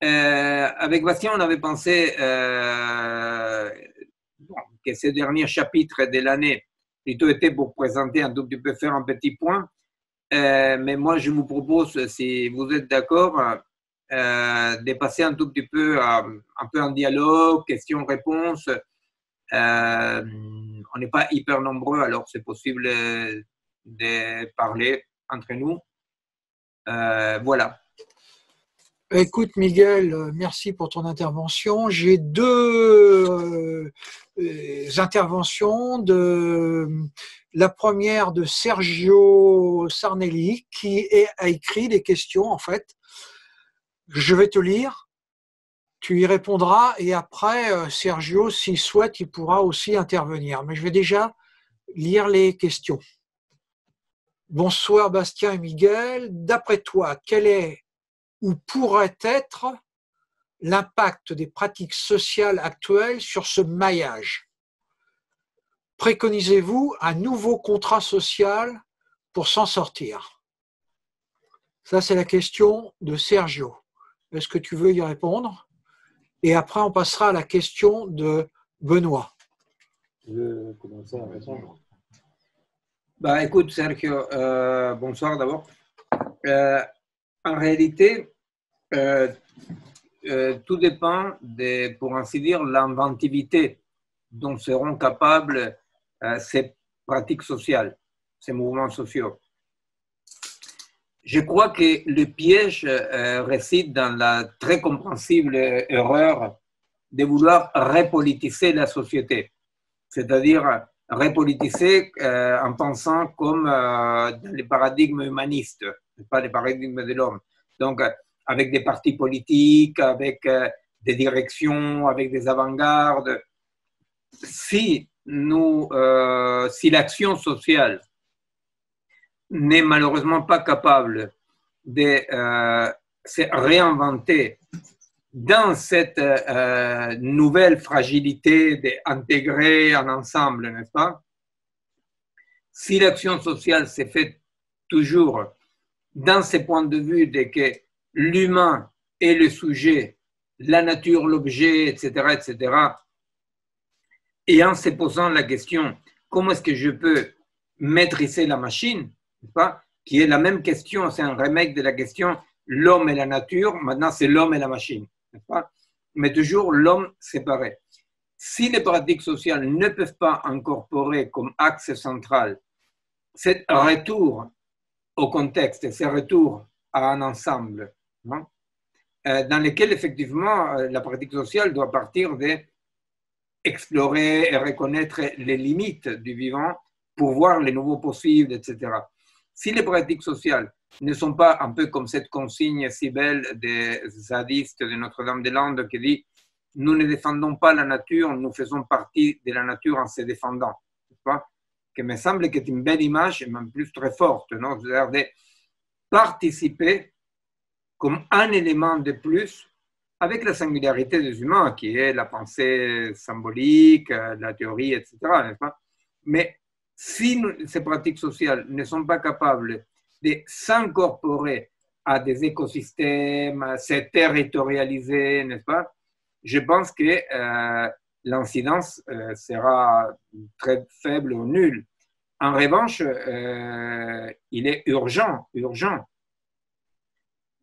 Avec Bastien, on avait pensé que ces derniers chapitres de l'année plutôt étaient pour présenter un tout petit peu, faire un petit point. Mais moi, je vous propose, si vous êtes d'accord, de passer un tout petit peu en dialogue, questions-réponses. On n'est pas hyper nombreux, alors c'est possible de parler entre nous. Voilà. Écoute, Miguel, merci pour ton intervention. J'ai deux interventions. La première de Sergio Sarnelli, qui a écrit des questions, en fait. Je vais te lire, tu y répondras, et après, Sergio, s'il souhaite, il pourra aussi intervenir. Mais je vais déjà lire les questions. Bonsoir Bastien et Miguel. D'après toi, quel est ou pourrait être l'impact des pratiques sociales actuelles sur ce maillage? Préconisez-vous un nouveau contrat social pour s'en sortir? Ça, c'est la question de Sergio. Est-ce que tu veux y répondre? Et après, on passera à la question de Benoît. Tu veux commencer à répondre? Bah, écoute, Sergio, bonsoir d'abord. En réalité, tout dépend de, pour ainsi dire, l'inventivité dont seront capables ces pratiques sociales, ces mouvements sociaux. Je crois que le piège réside dans la très compréhensible erreur de vouloir repolitiser la société, c'est-à-dire repolitiser en pensant comme dans les paradigmes humanistes, pas les paradigmes de l'homme. Donc, avec des partis politiques, avec des directions, avec des avant-gardes. Si l'action sociale n'est malheureusement pas capable de se réinventer dans cette nouvelle fragilité d'intégrer un ensemble, n'est-ce pas? Si l'action sociale s'est faite toujours dans ce point de vue de que l'humain est le sujet, la nature, l'objet, etc., etc., et en se posant la question, comment est-ce que je peux maîtriser la machine, n'est-ce pas? Qui est la même question, c'est un remake de la question l'homme et la nature, maintenant c'est l'homme et la machine, n'est-ce pas? Mais toujours l'homme séparé. Si les pratiques sociales ne peuvent pas incorporer comme axe central ce retour au contexte, ce retour à un ensemble, non? Dans lequel effectivement la pratique sociale doit partir d'explorer et reconnaître les limites du vivant pour voir les nouveaux possibles, etc. Si les pratiques sociales ne sont pas un peu comme cette consigne si belle des zadistes de Notre-Dame-des-Landes qui dit « Nous ne défendons pas la nature, nous faisons partie de la nature en se défendant ». Qui me semble que c'est une belle image, et même plus très forte, non? C'est-à-dire de participer comme un élément de plus avec la singularité des humains, qui est la pensée symbolique, la théorie, etc. N'est-ce pas? Mais si ces pratiques sociales ne sont pas capables de s'incorporer à des écosystèmes, se territorialiser, n'est-ce pas? Je pense que l'incidence sera très faible ou nulle. En revanche, il est urgent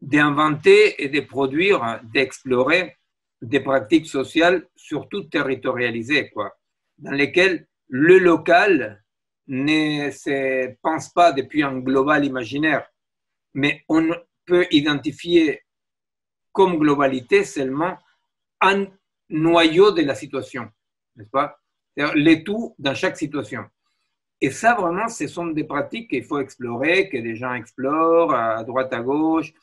d'inventer et de produire, d'explorer des pratiques sociales, surtout territorialisées, quoi, dans lesquelles le local ne se pense pas depuis un global imaginaire, mais on peut identifier comme globalité seulement un noyau de la situation, n'est-ce pas? Le tout dans chaque situation. Et ça, vraiment, ce sont des pratiques qu'il faut explorer, que les gens explorent à droite, à gauche,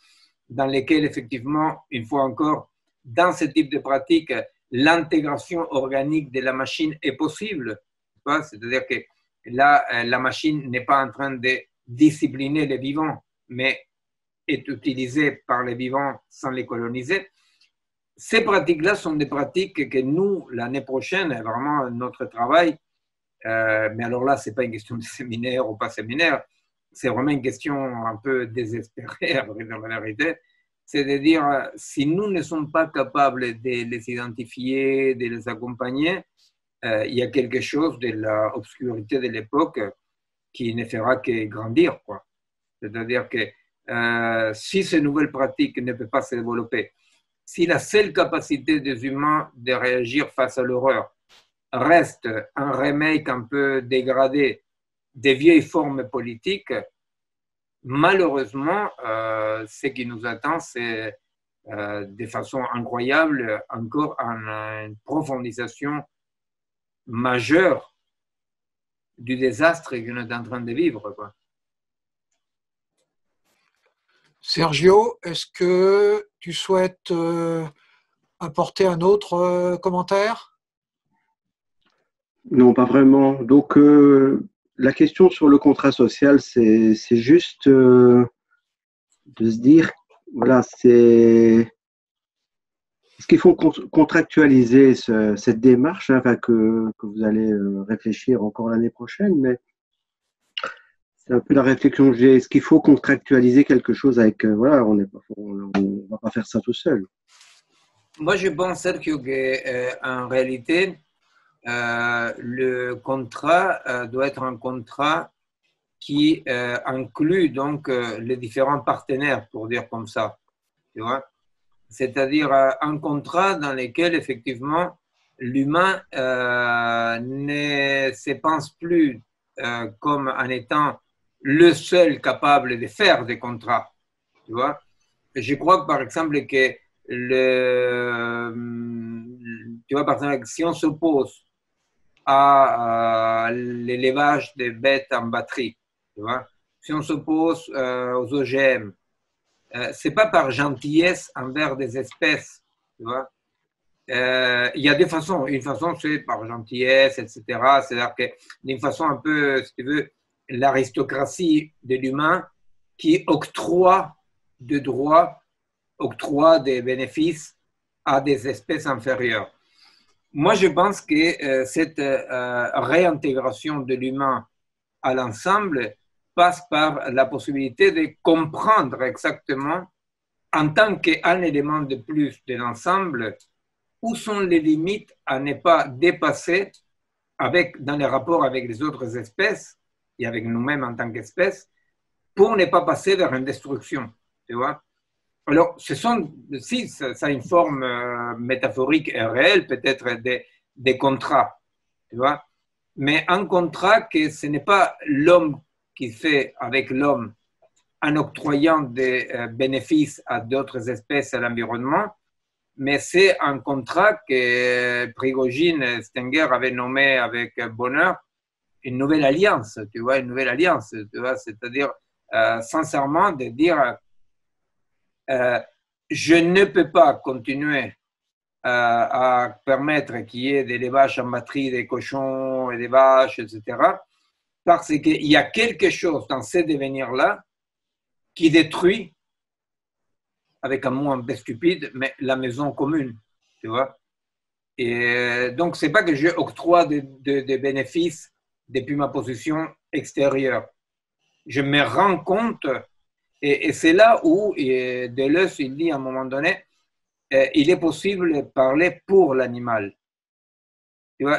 dans lesquelles, effectivement, une fois encore, dans ce type de pratique, l'intégration organique de la machine est possible. C'est-à-dire que là, la machine n'est pas en train de discipliner les vivants, mais est utilisée par les vivants sans les coloniser. Ces pratiques-là sont des pratiques que nous, l'année prochaine, vraiment notre travail, mais alors là, ce n'est pas une question de séminaire ou pas séminaire, c'est vraiment une question un peu désespérée, à vrai dire la vérité. C'est de dire, si nous ne sommes pas capables de les identifier, de les accompagner, il y a quelque chose de l'obscurité de l'époque qui ne fera que grandir, quoi. C'est-à-dire que si ces nouvelles pratiques ne peuvent pas se développer, si la seule capacité des humains de réagir face à l'horreur reste un remake un peu dégradé des vieilles formes politiques, malheureusement, ce qui nous attend, c'est de façon incroyable encore une profondisation majeure du désastre qu'on est en train de vivre, quoi. Sergio, est-ce que tu souhaites apporter un autre commentaire? Non, pas vraiment. Donc, la question sur le contrat social, c'est juste de se dire, voilà, est-ce qu'il faut contractualiser cette démarche, hein, enfin, que vous allez réfléchir encore l'année prochaine, mais c'est un peu la réflexion que j'ai. Est-ce qu'il faut contractualiser quelque chose avec, voilà, on va pas faire ça tout seul. Moi, je pense, Sergio, qu'en réalité, le contrat doit être un contrat qui inclut donc les différents partenaires, pour dire comme ça, tu vois. C'est-à-dire un contrat dans lequel effectivement l'humain ne se pense plus comme en étant le seul capable de faire des contrats, tu vois. Je crois que par exemple que tu vois, par exemple, si on s'oppose à l'élevage des bêtes en batterie, tu vois, si on s'oppose aux OGM, c'est pas par gentillesse envers des espèces, tu vois. Il y a des façons. Une façon, c'est par gentillesse, etc. C'est-à-dire que d'une façon un peu, si tu veux, l'aristocratie de l'humain qui octroie des droits, octroie des bénéfices à des espèces inférieures. Moi, je pense que cette réintégration de l'humain à l'ensemble passe par la possibilité de comprendre exactement, en tant qu'un élément de plus de l'ensemble, où sont les limites à ne pas dépasser dans les rapports avec les autres espèces et avec nous-mêmes en tant qu'espèces, pour ne pas passer vers une destruction, tu vois. Alors, si ça a une forme métaphorique et réelle, peut-être des contrats, tu vois, mais un contrat que ce n'est pas l'homme qui fait avec l'homme en octroyant des bénéfices à d'autres espèces et à l'environnement, mais c'est un contrat que Prigogine Stenger avait nommé avec bonheur une nouvelle alliance, tu vois, une nouvelle alliance, tu vois, c'est-à-dire sincèrement de dire je ne peux pas continuer à permettre qu'il y ait des élevages en batterie des cochons et des vaches, etc., parce qu'il y a quelque chose dans ces devenirs-là qui détruit, avec un mot un peu stupide, mais la maison commune, tu vois. Et donc, c'est pas que je octroie des bénéfices depuis ma position extérieure. Je me rends compte, et c'est là où Deleuze, il dit à un moment donné, il est possible de parler pour l'animal.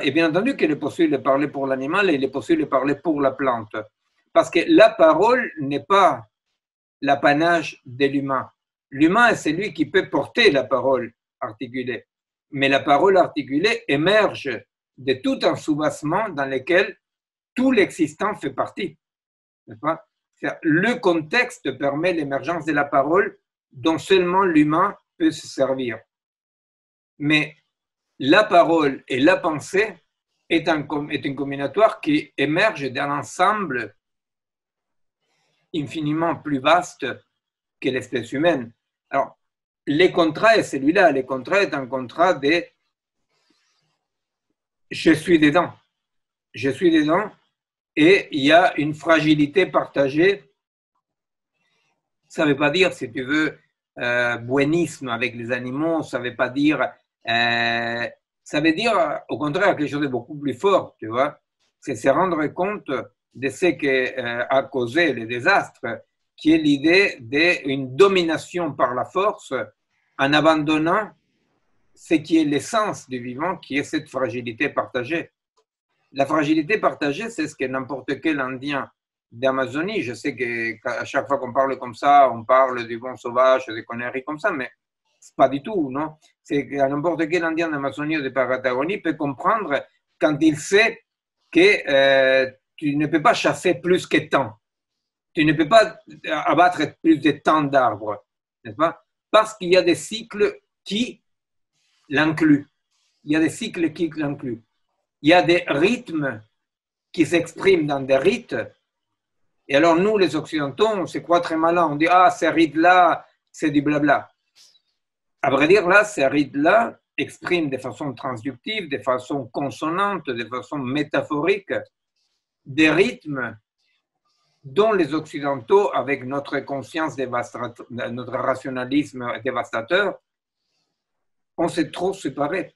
Et bien entendu qu'il est possible de parler pour l'animal et il est possible de parler pour la plante. Parce que la parole n'est pas l'apanage de l'humain. L'humain est celui qui peut porter la parole articulée. Mais la parole articulée émerge de tout un soubassement dans lequel tout l'existant fait partie. N'est-ce pas? Le contexte permet l'émergence de la parole dont seulement l'humain peut se servir. Mais la parole et la pensée est un combinatoire qui émerge d'un ensemble infiniment plus vaste que l'espèce humaine. Alors, les contrats est celui-là. Les contrats est un contrat de je suis dedans. Je suis dedans et il y a une fragilité partagée. Ça ne veut pas dire, si tu veux, bouénisme avec les animaux. Ça ne veut pas dire... ça veut dire, au contraire, quelque chose de beaucoup plus fort, tu vois. C'est se rendre compte de ce qui a causé les désastres, qui est l'idée d'une domination par la force en abandonnant ce qui est l'essence du vivant, qui est cette fragilité partagée. La fragilité partagée, c'est ce que n'importe quel Indien d'Amazonie, je sais qu'à chaque fois qu'on parle comme ça, on parle du bon sauvage, des conneries comme ça, mais c'est pas du tout, non? C'est que n'importe quel Indien d'Amazonie ou de Patagonie peut comprendre quand il sait que tu ne peux pas chasser plus que tant. Tu ne peux pas abattre plus de tant d'arbres, n'est-ce pas? Parce qu'il y a des cycles qui l'incluent. Il y a des cycles qui l'incluent. Il y a des rythmes qui s'expriment dans des rites. Et alors, nous, les Occidentaux, on se croit très malins. On dit, ah, ces rites-là, c'est du blabla. À vrai dire, là, ces rites-là expriment de façon transductive, de façon consonante, de façon métaphorique, des rythmes dont les Occidentaux, avec notre conscience dévastateur, notre rationalisme dévastateur, on s'est trop séparés.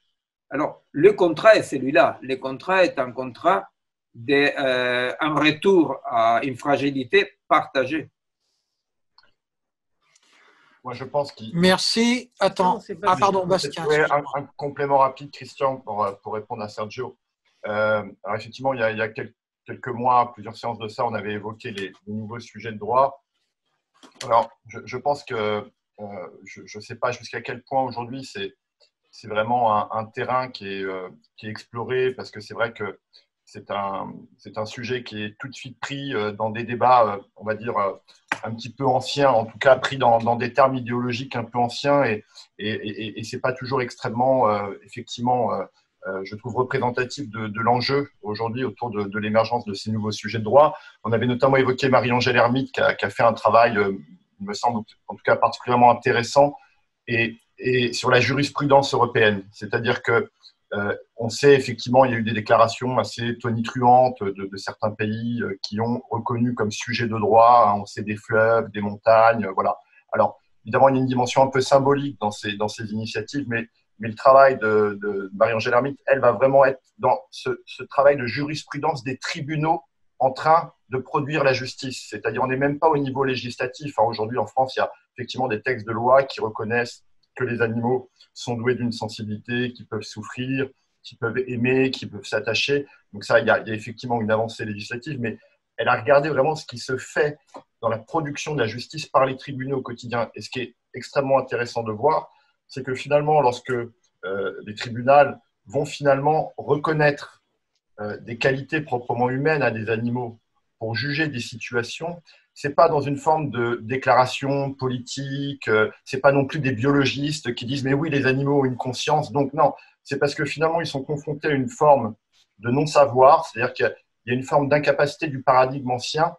Alors, le contrat est celui-là. Le contrat est un contrat d'un retour à une fragilité partagée. Moi, je pense qu'il... Merci. Attends. Ah, pardon, Bastien. Un complément rapide, Christian, pour répondre à Sergio. Alors effectivement, il y a quelques mois, plusieurs séances de ça, on avait évoqué les nouveaux sujets de droit. Alors, je pense que je ne sais pas jusqu'à quel point aujourd'hui c'est vraiment un terrain qui est exploré, parce que c'est vrai que c'est un sujet qui est tout de suite pris dans des débats, on va dire, un petit peu anciens, en tout cas pris dans des termes idéologiques un peu anciens, et ce n'est pas toujours extrêmement, effectivement, je trouve représentatif de l'enjeu aujourd'hui autour de l'émergence de ces nouveaux sujets de droit. On avait notamment évoqué Marie-Angèle Hermite qui a fait un travail, il me semble, en tout cas particulièrement intéressant, et sur la jurisprudence européenne. C'est-à-dire que on sait effectivement, il y a eu des déclarations assez tonitruantes de certains pays qui ont reconnu comme sujet de droit, hein, on sait des fleuves, des montagnes, voilà. Alors, évidemment, il y a une dimension un peu symbolique dans ces initiatives, mais le travail de Marie-Angèle Hermite, elle va vraiment être dans ce travail de jurisprudence des tribunaux en train de produire la justice. C'est-à-dire, on n'est même pas au niveau législatif. Hein. Aujourd'hui, en France, il y a effectivement des textes de loi qui reconnaissent que les animaux sont doués d'une sensibilité, qui peuvent souffrir, qui peuvent aimer, qui peuvent s'attacher. Donc ça, il y a effectivement une avancée législative, mais elle a regardé vraiment ce qui se fait dans la production de la justice par les tribunaux au quotidien. Et ce qui est extrêmement intéressant de voir, c'est que finalement, lorsque les tribunaux vont finalement reconnaître des qualités proprement humaines à des animaux pour juger des situations, c'est pas dans une forme de déclaration politique, c'est pas non plus des biologistes qui disent mais oui, les animaux ont une conscience, donc non, c'est parce que finalement ils sont confrontés à une forme de non-savoir, c'est-à-dire qu'il y a une forme d'incapacité du paradigme ancien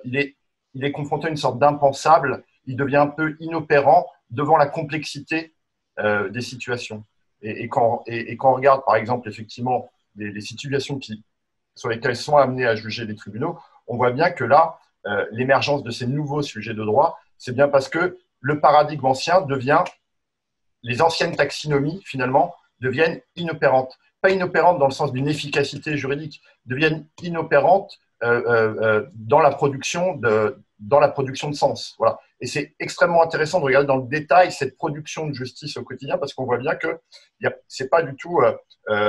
il est confronté à une sorte d'impensable, il devient un peu inopérant devant la complexité des situations. Et quand on regarde par exemple effectivement les situations sur lesquelles sont amenés à juger les tribunaux, on voit bien que là, l'émergence de ces nouveaux sujets de droit, c'est bien parce que le paradigme ancien les anciennes taxonomies, finalement, deviennent inopérantes. Pas inopérantes dans le sens d'une efficacité juridique, deviennent inopérantes dans la production de sens. Voilà. Et c'est extrêmement intéressant de regarder dans le détail cette production de justice au quotidien, parce qu'on voit bien que c'est pas du tout,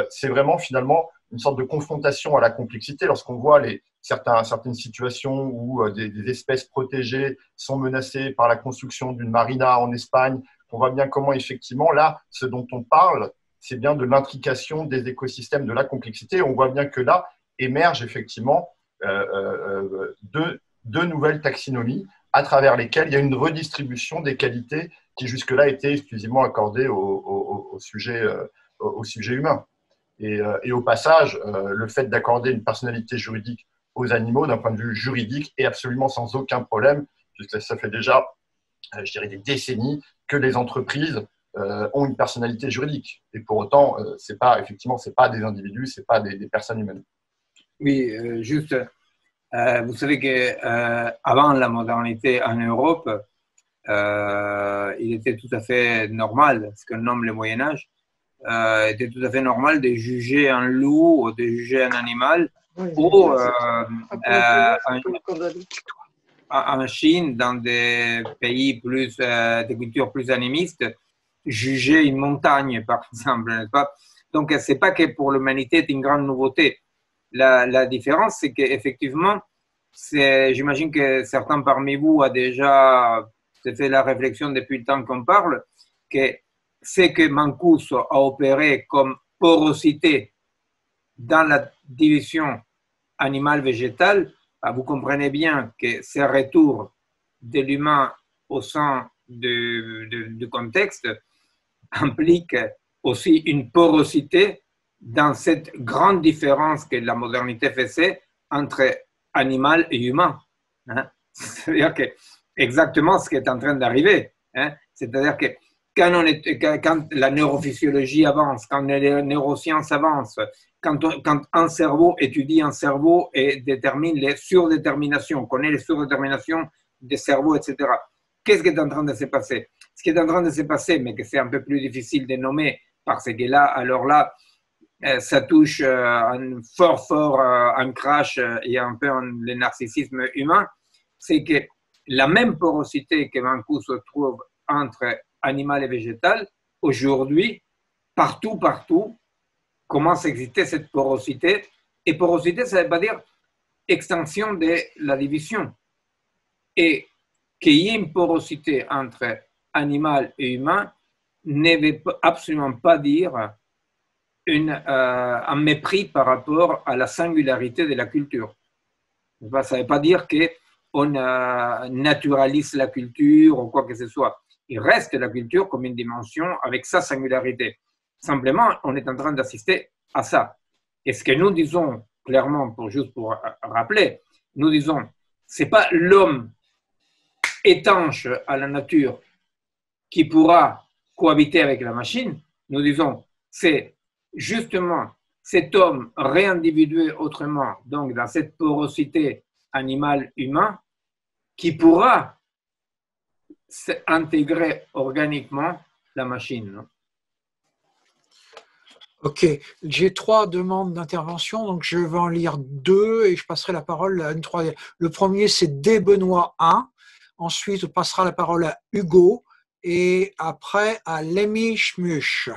c'est vraiment finalement une sorte de confrontation à la complexité. Lorsqu'on voit certaines situations où des espèces protégées sont menacées par la construction d'une marina en Espagne, on voit bien comment effectivement là, ce dont on parle, c'est bien de l'intrication des écosystèmes, de la complexité. On voit bien que là émergent effectivement deux nouvelles taxonomies à travers lesquelles il y a une redistribution des qualités qui jusque-là étaient exclusivement accordées au sujet humain. Et au passage, le fait d'accorder une personnalité juridique aux animaux, d'un point de vue juridique, est absolument sans aucun problème, puisque ça fait déjà, je dirais, des décennies que les entreprises ont une personnalité juridique. Et pour autant, effectivement, ce n'est pas des individus, ce n'est pas des personnes humaines. Oui, juste, vous savez qu'avant la modernité en Europe, il était tout à fait normal, ce qu'on nomme le Moyen-Âge, était tout à fait normal de juger un loup ou de juger un animal, ou en Chine, dans des pays des cultures plus animistes, juger une montagne, par exemple, n'est-ce pas? Donc, ce n'est pas que pour l'humanité c'est une grande nouveauté. La différence, c'est qu'effectivement, j'imagine que certains parmi vous ont déjà fait la réflexion depuis le temps qu'on parle, que ce que Mancuso a opéré comme porosité dans la division animale-végétale, vous comprenez bien que ces retours de l'humain au sein du contexte impliquent aussi une porosité dans cette grande différence que la modernité faisait entre animal et humain. Hein? C'est-à-dire que exactement ce qui est en train d'arriver. Hein? C'est-à-dire que quand la neurophysiologie avance, quand les neurosciences avancent, quand un cerveau étudie un cerveau et détermine les surdéterminations, connaît les surdéterminations des cerveaux, etc. Qu'est-ce qui est en train de se passer? Ce qui est en train de se passer, mais que c'est un peu plus difficile de nommer, parce que là, alors là, ça touche un fort ancrage et un peu le narcissisme humain, c'est que la même porosité que Mancuso se trouve entre animal et végétal, aujourd'hui, partout, commence à exister cette porosité. Et porosité, ça ne veut pas dire extension de la division. Et qu'il y ait une porosité entre animal et humain ne veut absolument pas dire un mépris par rapport à la singularité de la culture. Ça ne veut pas dire qu'on naturalise la culture ou quoi que ce soit. Il reste la culture comme une dimension avec sa singularité. Simplement, on est en train d'assister à ça. Et ce que nous disons clairement, juste pour rappeler, nous disons, ce n'est pas l'homme étanche à la nature qui pourra cohabiter avec la machine. Nous disons, c'est justement cet homme réindividué autrement, donc dans cette porosité animal-humain, qui pourra intégrer organiquement la machine. Non? Ok, j'ai 3 demandes d'intervention, donc je vais en lire 2 et je passerai la parole à une troisième. Le premier, c'est D. Benoît 1. Ensuite, on passera la parole à Hugo et après à Lémi Schmuch.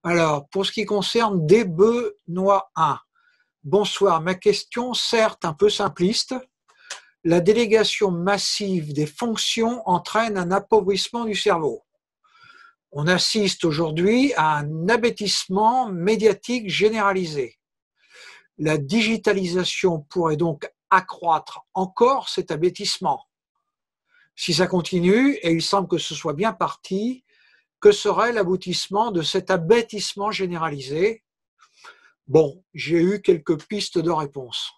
Alors, pour ce qui concerne D. Benoît 1, bonsoir. Ma question, certes un peu simpliste, la délégation massive des fonctions entraîne un appauvrissement du cerveau. On assiste aujourd'hui à un abêtissement médiatique généralisé. La digitalisation pourrait donc accroître encore cet abêtissement. Si ça continue, et il semble que ce soit bien parti, que serait l'aboutissement de cet abêtissement généralisé? Bon, j'ai eu quelques pistes de réponse.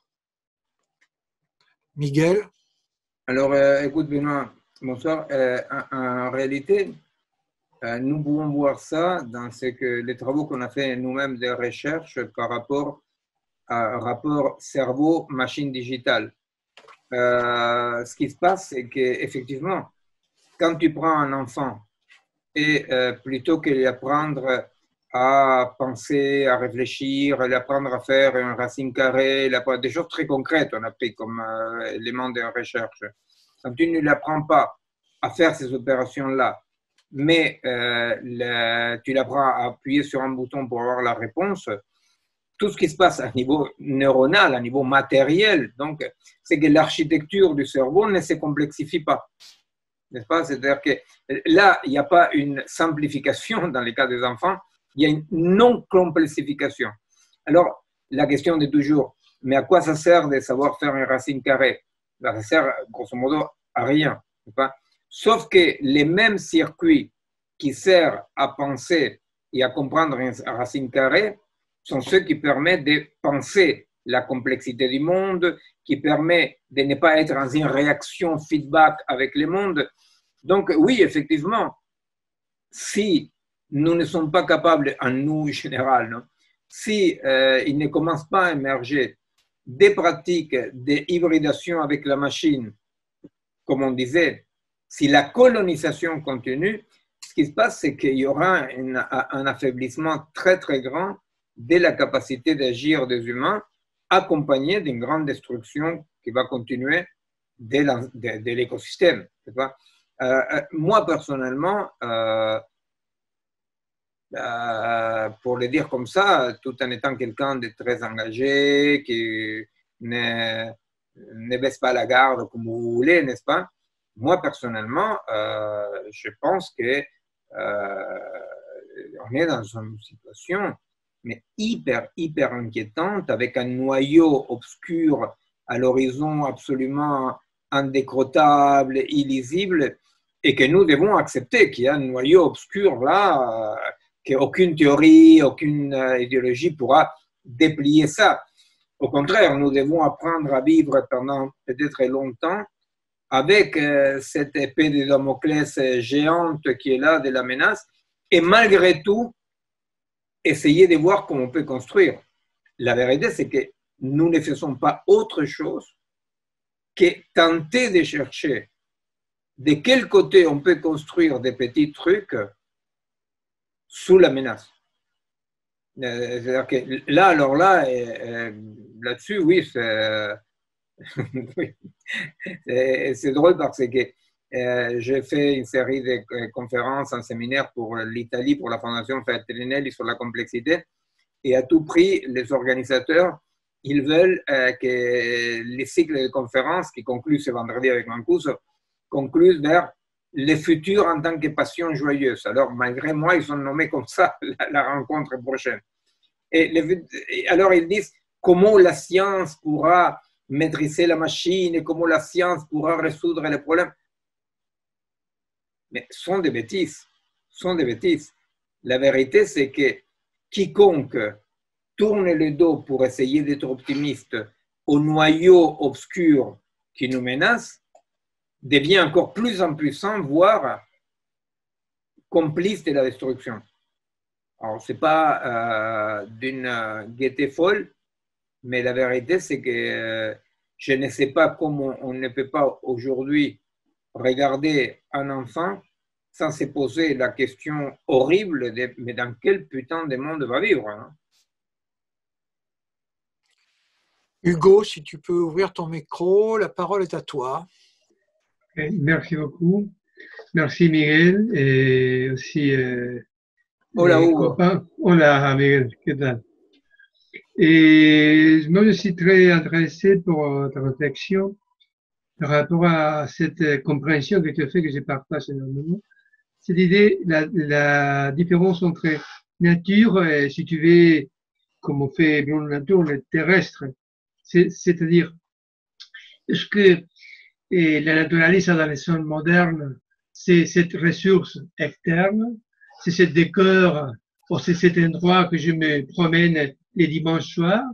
Miguel? Alors, écoute Benoît, bonsoir. En réalité, nous pouvons voir ça dans les travaux qu'on a fait nous-mêmes de recherche par rapport à rapport cerveau-machine digitale. Ce qui se passe, c'est qu'effectivement, quand tu prends un enfant et plutôt que l'apprendre à penser, à réfléchir, l'apprendre à faire une racine carrée, des choses très concrètes, on a pris comme élément de recherche. Quand tu ne l'apprends pas à faire ces opérations-là, mais tu l'apprends à appuyer sur un bouton pour avoir la réponse, tout ce qui se passe à niveau neuronal, à niveau matériel, donc, c'est que l'architecture du cerveau ne se complexifie pas. N'est-ce pas? C'est-à-dire que là, il n'y a pas une simplification dans les cas des enfants, il y a une non-complexification. Alors, la question est toujours, mais à quoi ça sert de savoir faire une racine carrée? Ça sert, grosso modo, à rien. N'est-ce pas? Sauf que les mêmes circuits qui servent à penser et à comprendre une racine carrée sont ceux qui permettent de penser la complexité du monde, qui permet de ne pas être dans une réaction feedback avec le monde. Donc oui, effectivement, si nous ne sommes pas capables, en nous en général, non, si il ne commence pas à émerger des pratiques d'hybridation avec la machine, comme on disait, si la colonisation continue, ce qui se passe, c'est qu'il y aura un affaiblissement très très grand de la capacité d'agir des humains, accompagné d'une grande destruction qui va continuer de l'écosystème. Moi, personnellement, pour le dire comme ça, tout en étant quelqu'un de très engagé, qui ne baisse pas la garde comme vous voulez, n'est-ce pas? Moi, personnellement, je pense que on est dans une situation mais hyper inquiétante, avec un noyau obscur à l'horizon absolument indécrottable, illisible, et que nous devons accepter qu'il y a un noyau obscur là, qu'aucune théorie, aucune idéologie pourra déplier ça. Au contraire, nous devons apprendre à vivre pendant peut-être longtemps avec cette épée de Damoclès géante qui est là de la menace, et malgré tout, essayer de voir comment on peut construire. La vérité, c'est que nous ne faisons pas autre chose que tenter de chercher de quel côté on peut construire des petits trucs sous la menace. C'est-à-dire que là, alors là-dessus, oui, c'est drôle parce que j'ai fait une série de conférences, un séminaire pour l'Italie, pour la Fondation Feltrinelli sur la complexité. Et à tout prix, les organisateurs, ils veulent que les cycles de conférences qui concluent ce vendredi avec Mancuso concluent vers les futurs en tant que passion joyeuse. Alors, malgré moi, ils ont nommé comme ça la rencontre prochaine. Alors, ils disent comment la science pourra maîtriser la machine et comment la science pourra résoudre les problèmes. Mais ce sont des bêtises. Sont des bêtises. La vérité, c'est que quiconque tourne le dos pour essayer d'être optimiste au noyau obscur qui nous menace devient encore plus impuissant, voire complice de la destruction. Alors, ce n'est pas d'une gaieté folle, mais la vérité, c'est que je ne sais pas comment on ne peut pas aujourd'hui regarder un enfant sans se poser la question horrible de mais dans quel putain de monde va vivre, hein? Hugo, si tu peux ouvrir ton micro, la parole est à toi. Merci beaucoup. Merci Miguel et aussi Hola Hugo. Hola Miguel, ¿qué tal? Et moi je suis très intéressé pour ta réflexion par rapport à cette compréhension que tu as fait, que je partage énormément. Cette idée, la différence entre nature et, si tu veux, comme on fait dans la nature, le terrestre. C'est-à-dire, est-ce que la naturaleza dans les zones modernes, c'est cette ressource externe, c'est ce décor, ou c'est cet endroit que je me promène les dimanches soirs.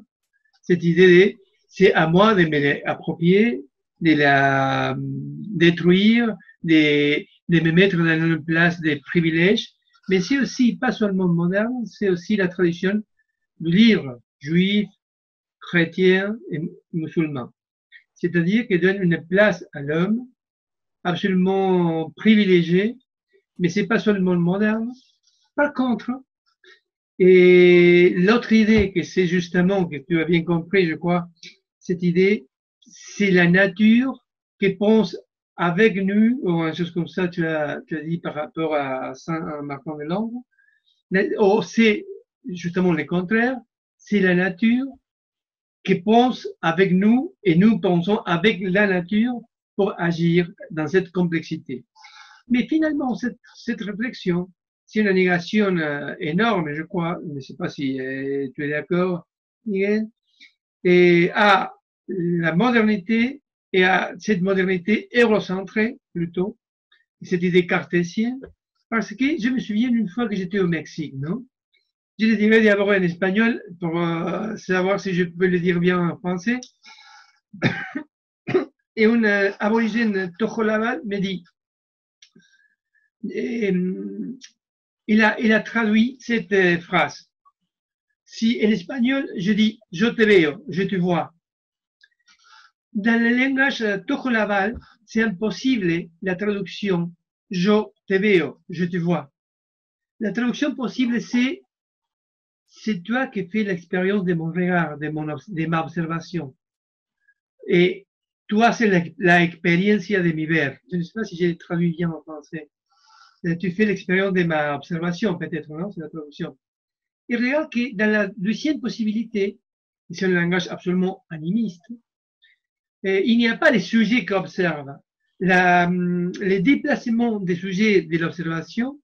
Cette idée, c'est à moi de me l'approprier, de la détruire, de me mettre dans une place de privilèges, mais c'est aussi, pas seulement moderne, c'est aussi la tradition du livre juif, chrétien et musulman. C'est-à-dire qu'il donne une place à l'homme absolument privilégiée, mais c'est pas seulement le moderne. Par contre, et l'autre idée que c'est justement, que tu as bien compris, je crois, cette idée, c'est la nature qui pense avec nous, ou une chose comme ça, tu as dit par rapport à Saint Martin de Langres. Ou c'est justement le contraire, c'est la nature qui pense avec nous et nous pensons avec la nature pour agir dans cette complexité. Mais finalement, cette réflexion, c'est une négation énorme, je crois, je ne sais pas si tu es d'accord, Miguel, et à la modernité et à cette modernité eurocentrée plutôt, cette idée cartésienne, parce que je me souviens une fois que j'étais au Mexique, non? Je le dirais d'abord en espagnol pour savoir si je peux le dire bien en français. Et un aborigène Tojolabal me dit, il a traduit cette phrase. Si en espagnol je dis je te veo, je te vois. Dans le langage Tojolabal, c'est impossible la traduction je te veo, je te vois. La traduction possible c'est toi qui fais l'expérience de mon regard, de ma observation. Et toi, c'est l'expérience de mi ver. Je ne sais pas si j'ai traduit bien en français. Tu fais l'expérience de ma observation, peut-être, non? C'est la traduction. Et regarde que dans la deuxième possibilité, c'est un langage absolument animiste, il n'y a pas les sujets qui observent. Les déplacements des sujets de l'observation,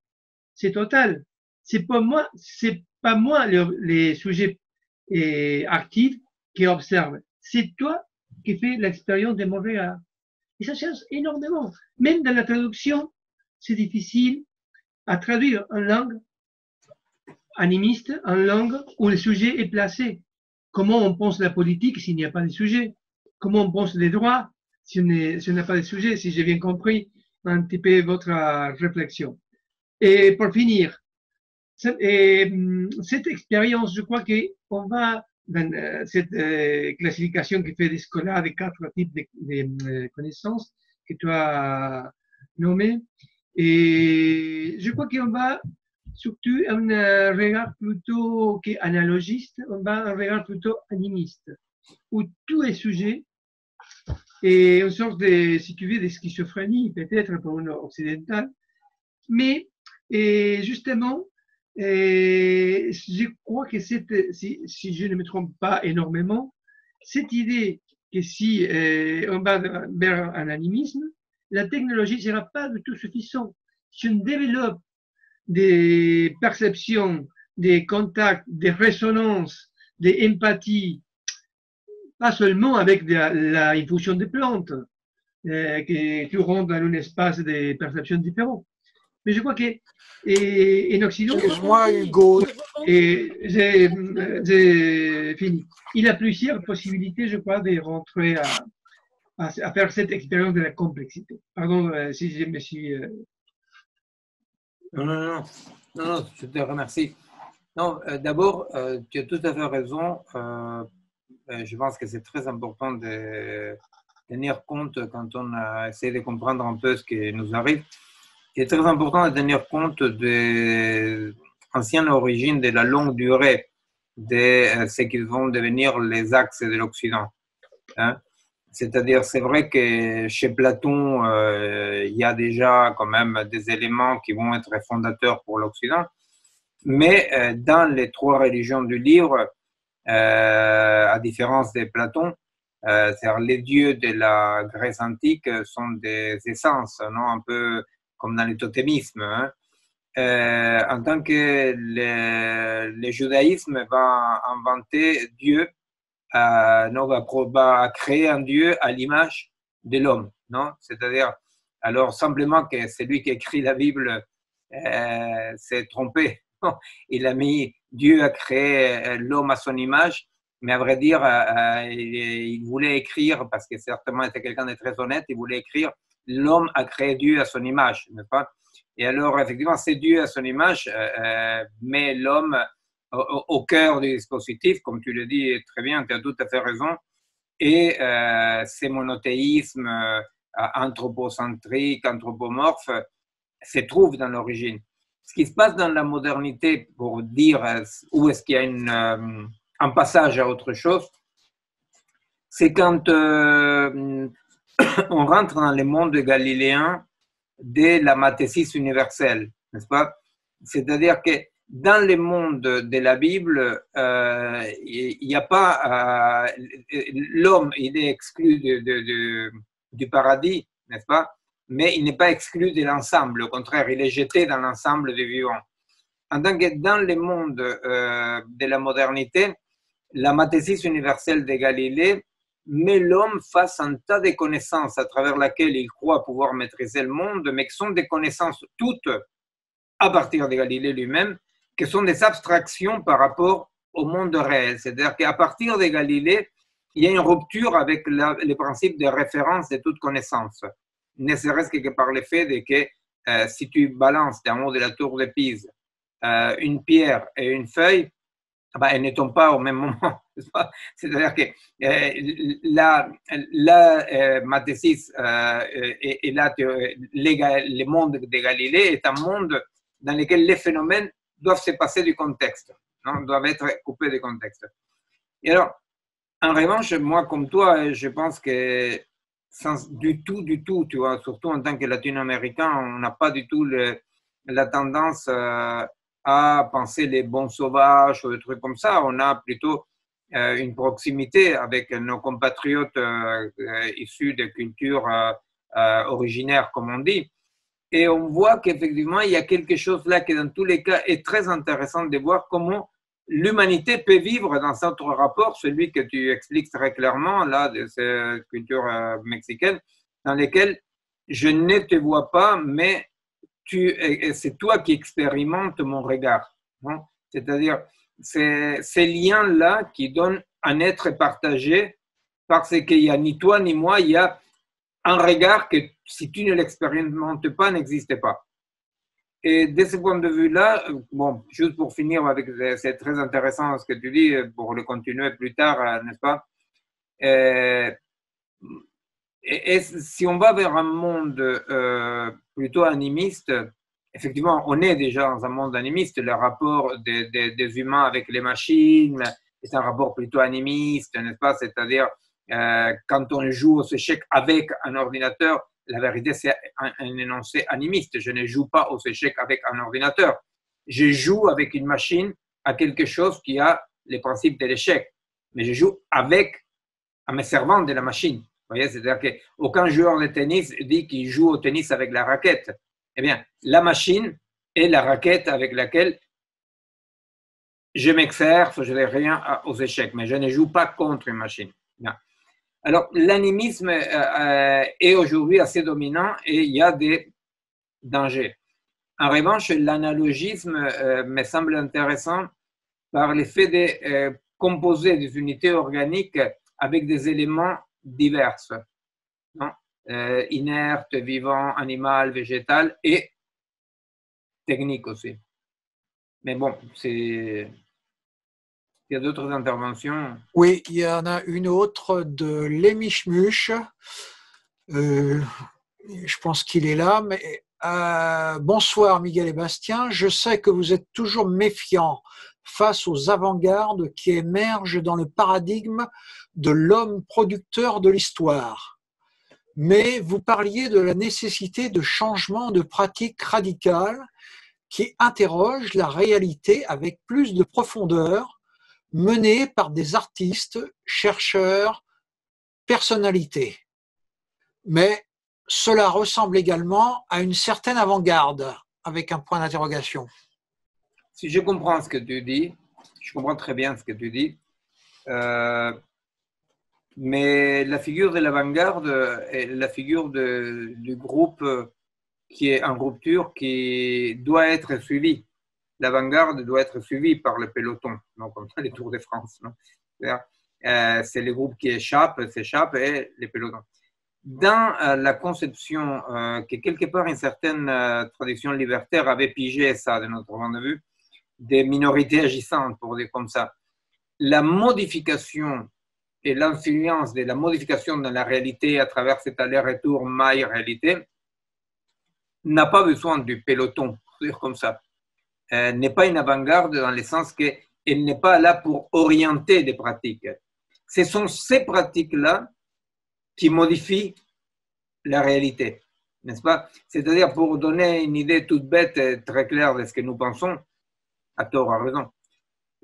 c'est total. C'est pas moi les sujets actifs qui observent. C'est toi qui fais l'expérience de mon regard. Et ça change énormément. Même dans la traduction, c'est difficile à traduire en langue animiste, en langue où le sujet est placé. Comment on pense la politique s'il n'y a pas de sujet? Comment on pense les droits si on n'a pas de sujet? Si j'ai bien compris un petit peu votre réflexion. Et pour finir, cette expérience, je crois qu'on va dans cette classification qui fait des scolaires des 4 types de connaissances que tu as nommées. Et je crois qu'on va surtout un regard plutôt analogiste, on va un regard plutôt animiste, où tout est sujet et une sorte de, si tu veux, de schizophrénie peut-être pour un occidental, mais et justement, Et je crois que si je ne me trompe pas énormément, cette idée que si on va vers un animisme, la technologie ne sera pas du tout suffisante. Si on développe des perceptions, des contacts, des résonances, des empathies, pas seulement avec la infusion de plantes, que tu rentres dans un espace de perceptions différents. Mais je crois qu'en Occident, Excuse-moi, Hugo. j'ai fini. Il a plusieurs possibilités, je crois, de rentrer à faire cette expérience de la complexité. Pardon si je me suis. Non, je te remercie. Non, d'abord, tu as tout à fait raison. Je pense que c'est très important de tenir compte quand on a essayé de comprendre un peu ce qui nous arrive. Il est très important de tenir compte des anciennes origines, de la longue durée de ce qui vont devenir les axes de l'Occident. Hein? C'est-à-dire, c'est vrai que chez Platon, il y a déjà quand même des éléments qui vont être fondateurs pour l'Occident, mais dans les trois religions du livre, à différence de Platon, c'est-à-dire les dieux de la Grèce antique sont des essences, non? Un peu comme dans le totémisme. Hein? En tant que le judaïsme va inventer Dieu, non, va créer un Dieu à l'image de l'homme, non? C'est-à-dire, alors simplement que celui qui écrit la Bible s'est trompé. Il a mis Dieu a créé l'homme à son image, mais à vrai dire, il voulait écrire, parce que certainement était quelqu'un de très honnête, il voulait écrire l'homme a créé Dieu à son image, n'est-ce pas? Et alors, effectivement, c'est Dieu à son image, mais l'homme au cœur du dispositif, comme tu le dis très bien, tu as tout à fait raison, et ces monothéismes anthropocentriques, anthropomorphes, se trouvent dans l'origine. Ce qui se passe dans la modernité, pour dire où est-ce qu'il y a un passage à autre chose, c'est quand on rentre dans le monde galiléen de la mathésis universelle, n'est-ce pas? C'est-à-dire que dans le monde de la Bible, il n'y a pas l'homme, il est exclu du paradis, n'est-ce pas? Mais il n'est pas exclu de l'ensemble. Au contraire, il est jeté dans l'ensemble des vivants. En tant que dans le monde de la modernité, la mathésis universelle de Galilée met l'homme face à un tas de connaissances à travers lesquelles il croit pouvoir maîtriser le monde, mais qui sont des connaissances toutes à partir de Galilée lui-même, qui sont des abstractions par rapport au monde réel. C'est-à-dire qu'à partir de Galilée, il y a une rupture avec les principes de référence de toute connaissance. Ne serait-ce que par le fait de que si tu balances d'en haut de la tour de Pise une pierre et une feuille, ben, elles ne tombent pas au même moment. C'est-à-dire que la mathésis et le monde de Galilée est un monde dans lequel les phénomènes doivent se passer du contexte, non? Doivent être coupés du contexte. Et alors, en revanche, moi, comme toi, je pense que du tout, tu vois, surtout en tant que latino-américain, on n'a pas du tout la tendance à penser les bons sauvages ou des trucs comme ça. On a plutôt une proximité avec nos compatriotes issus de cultures originaires, comme on dit. Et on voit qu'effectivement, il y a quelque chose là qui, dans tous les cas, est très intéressant de voir comment l'humanité peut vivre dans cet autre rapport, celui que tu expliques très clairement, là, de cette culture mexicaine, dans lequel je ne te vois pas, mais c'est toi qui expérimentes mon regard. C'est-à-dire, c'est ces liens-là qui donnent un être partagé, parce qu'il n'y a ni toi ni moi, il y a un regard que, si tu ne l'expérimentes pas, n'existe pas. Et de ce point de vue-là, bon, juste pour finir avec, c'est très intéressant ce que tu dis, pour le continuer plus tard, n'est-ce pas? Et si on va vers un monde plutôt animiste, effectivement, on est déjà dans un monde animiste. Le rapport des humains avec les machines est un rapport plutôt animiste, n'est-ce pas? C'est-à-dire, quand on joue aux échecs avec un ordinateur, la vérité, c'est un énoncé animiste. Je ne joue pas aux échecs avec un ordinateur. je joue avec une machine à quelque chose qui a les principes de l'échec. Mais je joue en me servant de la machine. Vous voyez, c'est-à-dire qu'aucun joueur de tennis dit qu'il joue au tennis avec la raquette. Eh bien, la machine est la raquette avec laquelle je m'exerce, je n'ai rien aux échecs, mais je ne joue pas contre une machine. Bien. Alors, l'animisme est aujourd'hui assez dominant et il y a des dangers. En revanche, l'analogisme me semble intéressant par le fait de composer des unités organiques avec des éléments divers, non? Inertes, vivants, animal, végétal et technique aussi. Mais bon, il y a d'autres interventions. Oui, il y en a une autre de Lémi Schmuch. Je pense qu'il est là, mais bonsoir Miguel et Bastien. Je sais que vous êtes toujours méfiants face aux avant-gardes qui émergent dans le paradigme de l'homme producteur de l'histoire. Mais vous parliez de la nécessité de changement de pratiques radicales qui interrogent la réalité avec plus de profondeur, menée par des artistes, chercheurs, personnalités. Mais cela ressemble également à une certaine avant-garde, avec un point d'interrogation. Si je comprends ce que tu dis, je comprends très bien ce que tu dis, mais la figure de l'avant-garde est la figure du groupe qui est en rupture, qui doit être suivi. L'avant-garde doit être suivi par le peloton, non, comme dans les Tours de France. C'est le groupe qui s'échappe et les pelotons. Dans la conception que quelque part une certaine tradition libertaire avait pigé ça de notre point de vue, des minorités agissantes, pour dire comme ça, la modification et l'influence de la modification dans la réalité à travers cet aller-retour maille-réalité n'a pas besoin du peloton, pour dire comme ça. N'est pas une avant-garde dans le sens qu'elle n'est pas là pour orienter des pratiques. Ce sont ces pratiques-là qui modifient la réalité, n'est-ce pas? C'est-à-dire, pour donner une idée toute bête et très claire de ce que nous pensons, à tort, à raison,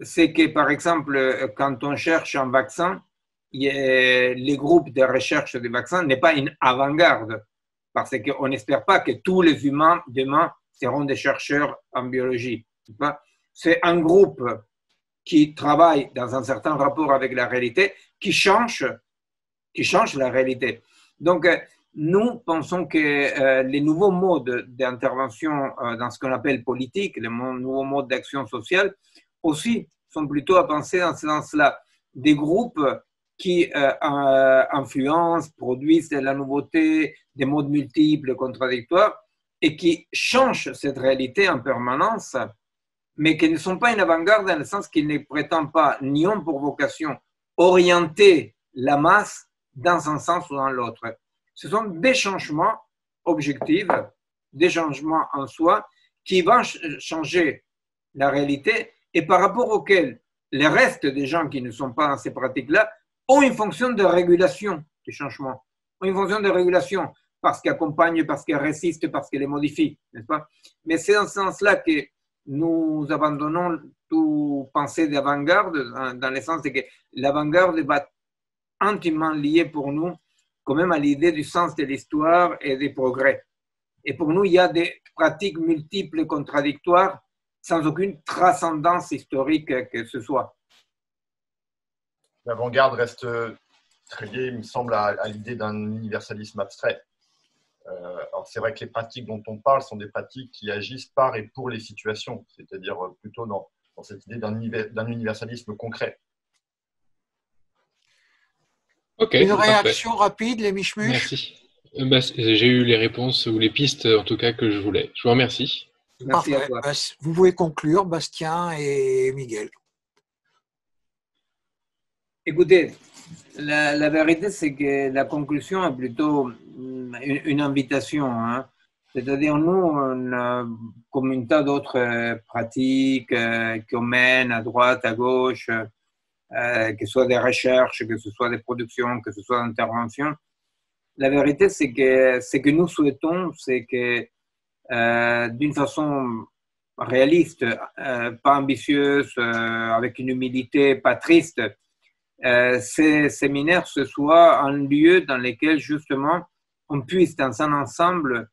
c'est que, par exemple, quand on cherche un vaccin, les groupes de recherche des vaccins n'est pas une avant-garde, parce qu'on n'espère pas que tous les humains demain seront des chercheurs en biologie. C'est un groupe qui travaille dans un certain rapport avec la réalité, qui change la réalité. Donc, nous pensons que les nouveaux modes d'intervention dans ce qu'on appelle politique, les nouveaux modes d'action sociale, aussi sont plutôt à penser dans ce sens-là. Des groupes qui influencent, produisent de la nouveauté, des modes multiples, contradictoires, et qui changent cette réalité en permanence, mais qui ne sont pas une avant-garde dans le sens qu'ils ne prétendent pas, ni ont pour vocation, orienter la masse dans un sens ou dans l'autre. Ce sont des changements objectifs, des changements en soi, qui vont changer la réalité et par rapport auxquels les restes des gens qui ne sont pas dans ces pratiques-là ont une fonction de régulation du changement, ont une fonction de régulation parce qu'elles accompagnent, parce qu'elles résistent, parce qu'elles les modifient, n'est-ce pas? Mais c'est dans ce sens-là que nous abandonnons toute pensée d'avant-garde, dans le sens que l'avant-garde va intimement liée pour nous quand même à l'idée du sens de l'histoire et des progrès. Et pour nous, il y a des pratiques multiples, contradictoires, sans aucune transcendance historique que ce soit. L'avant-garde reste très liée, il me semble, à l'idée d'un universalisme abstrait. Alors c'est vrai que les pratiques dont on parle sont des pratiques qui agissent par et pour les situations, c'est-à-dire plutôt dans cette idée d'un universalisme concret. Okay, une réaction rapide, les Michmuch. Merci. J'ai eu les réponses ou les pistes, en tout cas, que je voulais. Je vous remercie. Parfait. Vous pouvez conclure, Bastien et Miguel. Écoutez, la vérité, c'est que la conclusion est plutôt une invitation. Hein. C'est-à-dire, nous, comme un tas d'autres pratiques qu'on mène à droite, à gauche, que ce soit des recherches, que ce soit des productions, que ce soit des interventions. La vérité, c'est que ce que nous souhaitons, c'est que d'une façon réaliste, pas ambitieuse, avec une humilité pas triste, ces séminaires ce soit un lieu dans lequel justement on puisse dans un ensemble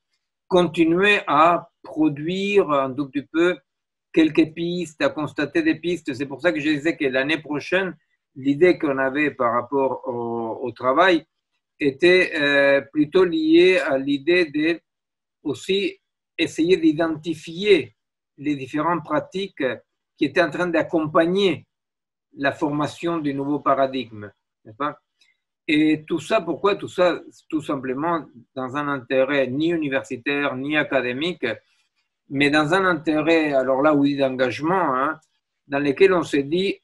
continuer à produire un tout petit peu quelques pistes, à constater des pistes. C'est pour ça que je disais que l'année prochaine, l'idée qu'on avait par rapport au travail était plutôt liée à l'idée de aussi essayer d'identifier les différentes pratiques qui étaient en train d'accompagner la formation du nouveau paradigme. N'est-ce pas? Et tout ça, pourquoi? Tout ça, tout simplement dans un intérêt ni universitaire, ni académique, mais dans un intérêt, alors là, oui, d'engagement, hein, dans lequel on se dit,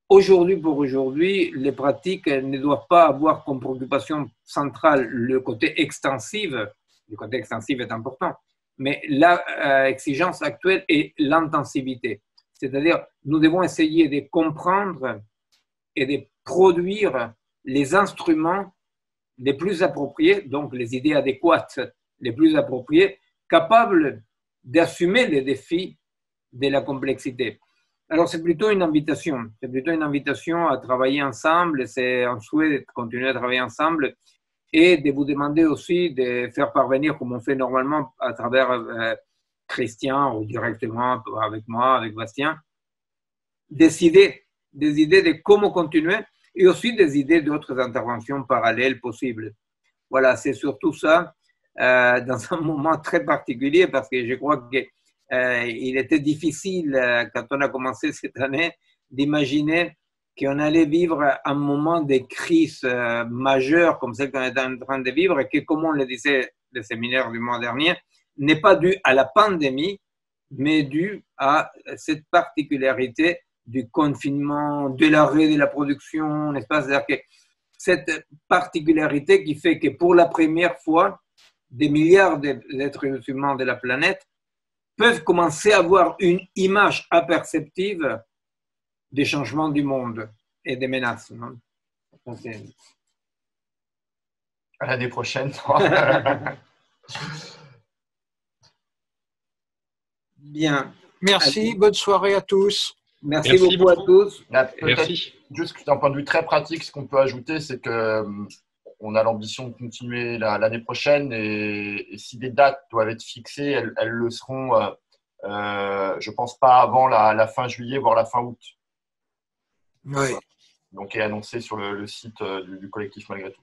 aujourd'hui pour aujourd'hui, les pratiques ne doivent pas avoir comme préoccupation centrale le côté extensif. Le côté extensif est important, mais l'exigence actuelle est l'intensivité. C'est-à-dire, nous devons essayer de comprendre et de produire les instruments les plus appropriés, donc les idées adéquates les plus appropriées, capables d'assumer les défis de la complexité. Alors, c'est plutôt une invitation. C'est plutôt une invitation à travailler ensemble. C'est un souhait de continuer à travailler ensemble et de vous demander aussi de faire parvenir, comme on fait normalement à travers Christian ou directement avec moi, avec Bastien, des idées de comment continuer et aussi des idées d'autres interventions parallèles possibles. Voilà, c'est surtout ça, dans un moment très particulier, parce que je crois qu'il était difficile, quand on a commencé cette année, d'imaginer qu'on allait vivre un moment de crise majeure comme celle qu'on est en train de vivre, et que, comme on le disait le séminaire du mois dernier, n'est pas dû à la pandémie, mais dû à cette particularité du confinement, de l'arrêt de la production, n'est-ce pas? C'est-à-dire que cette particularité qui fait que pour la première fois, des milliards d'êtres humains de la planète peuvent commencer à avoir une image aperceptive des changements du monde et des menaces. Non? À l'année prochaine. Bien. Merci, Allez. bonne soirée à tous. Merci beaucoup à tous. Peut-être juste d'un point de vue très pratique, ce qu'on peut ajouter, c'est qu'on a l'ambition de continuer l'année prochaine, et si des dates doivent être fixées, elles le seront, je pense pas avant la fin juillet, voire la fin août. Oui. Donc, est annoncé sur le site du collectif Malgré tout.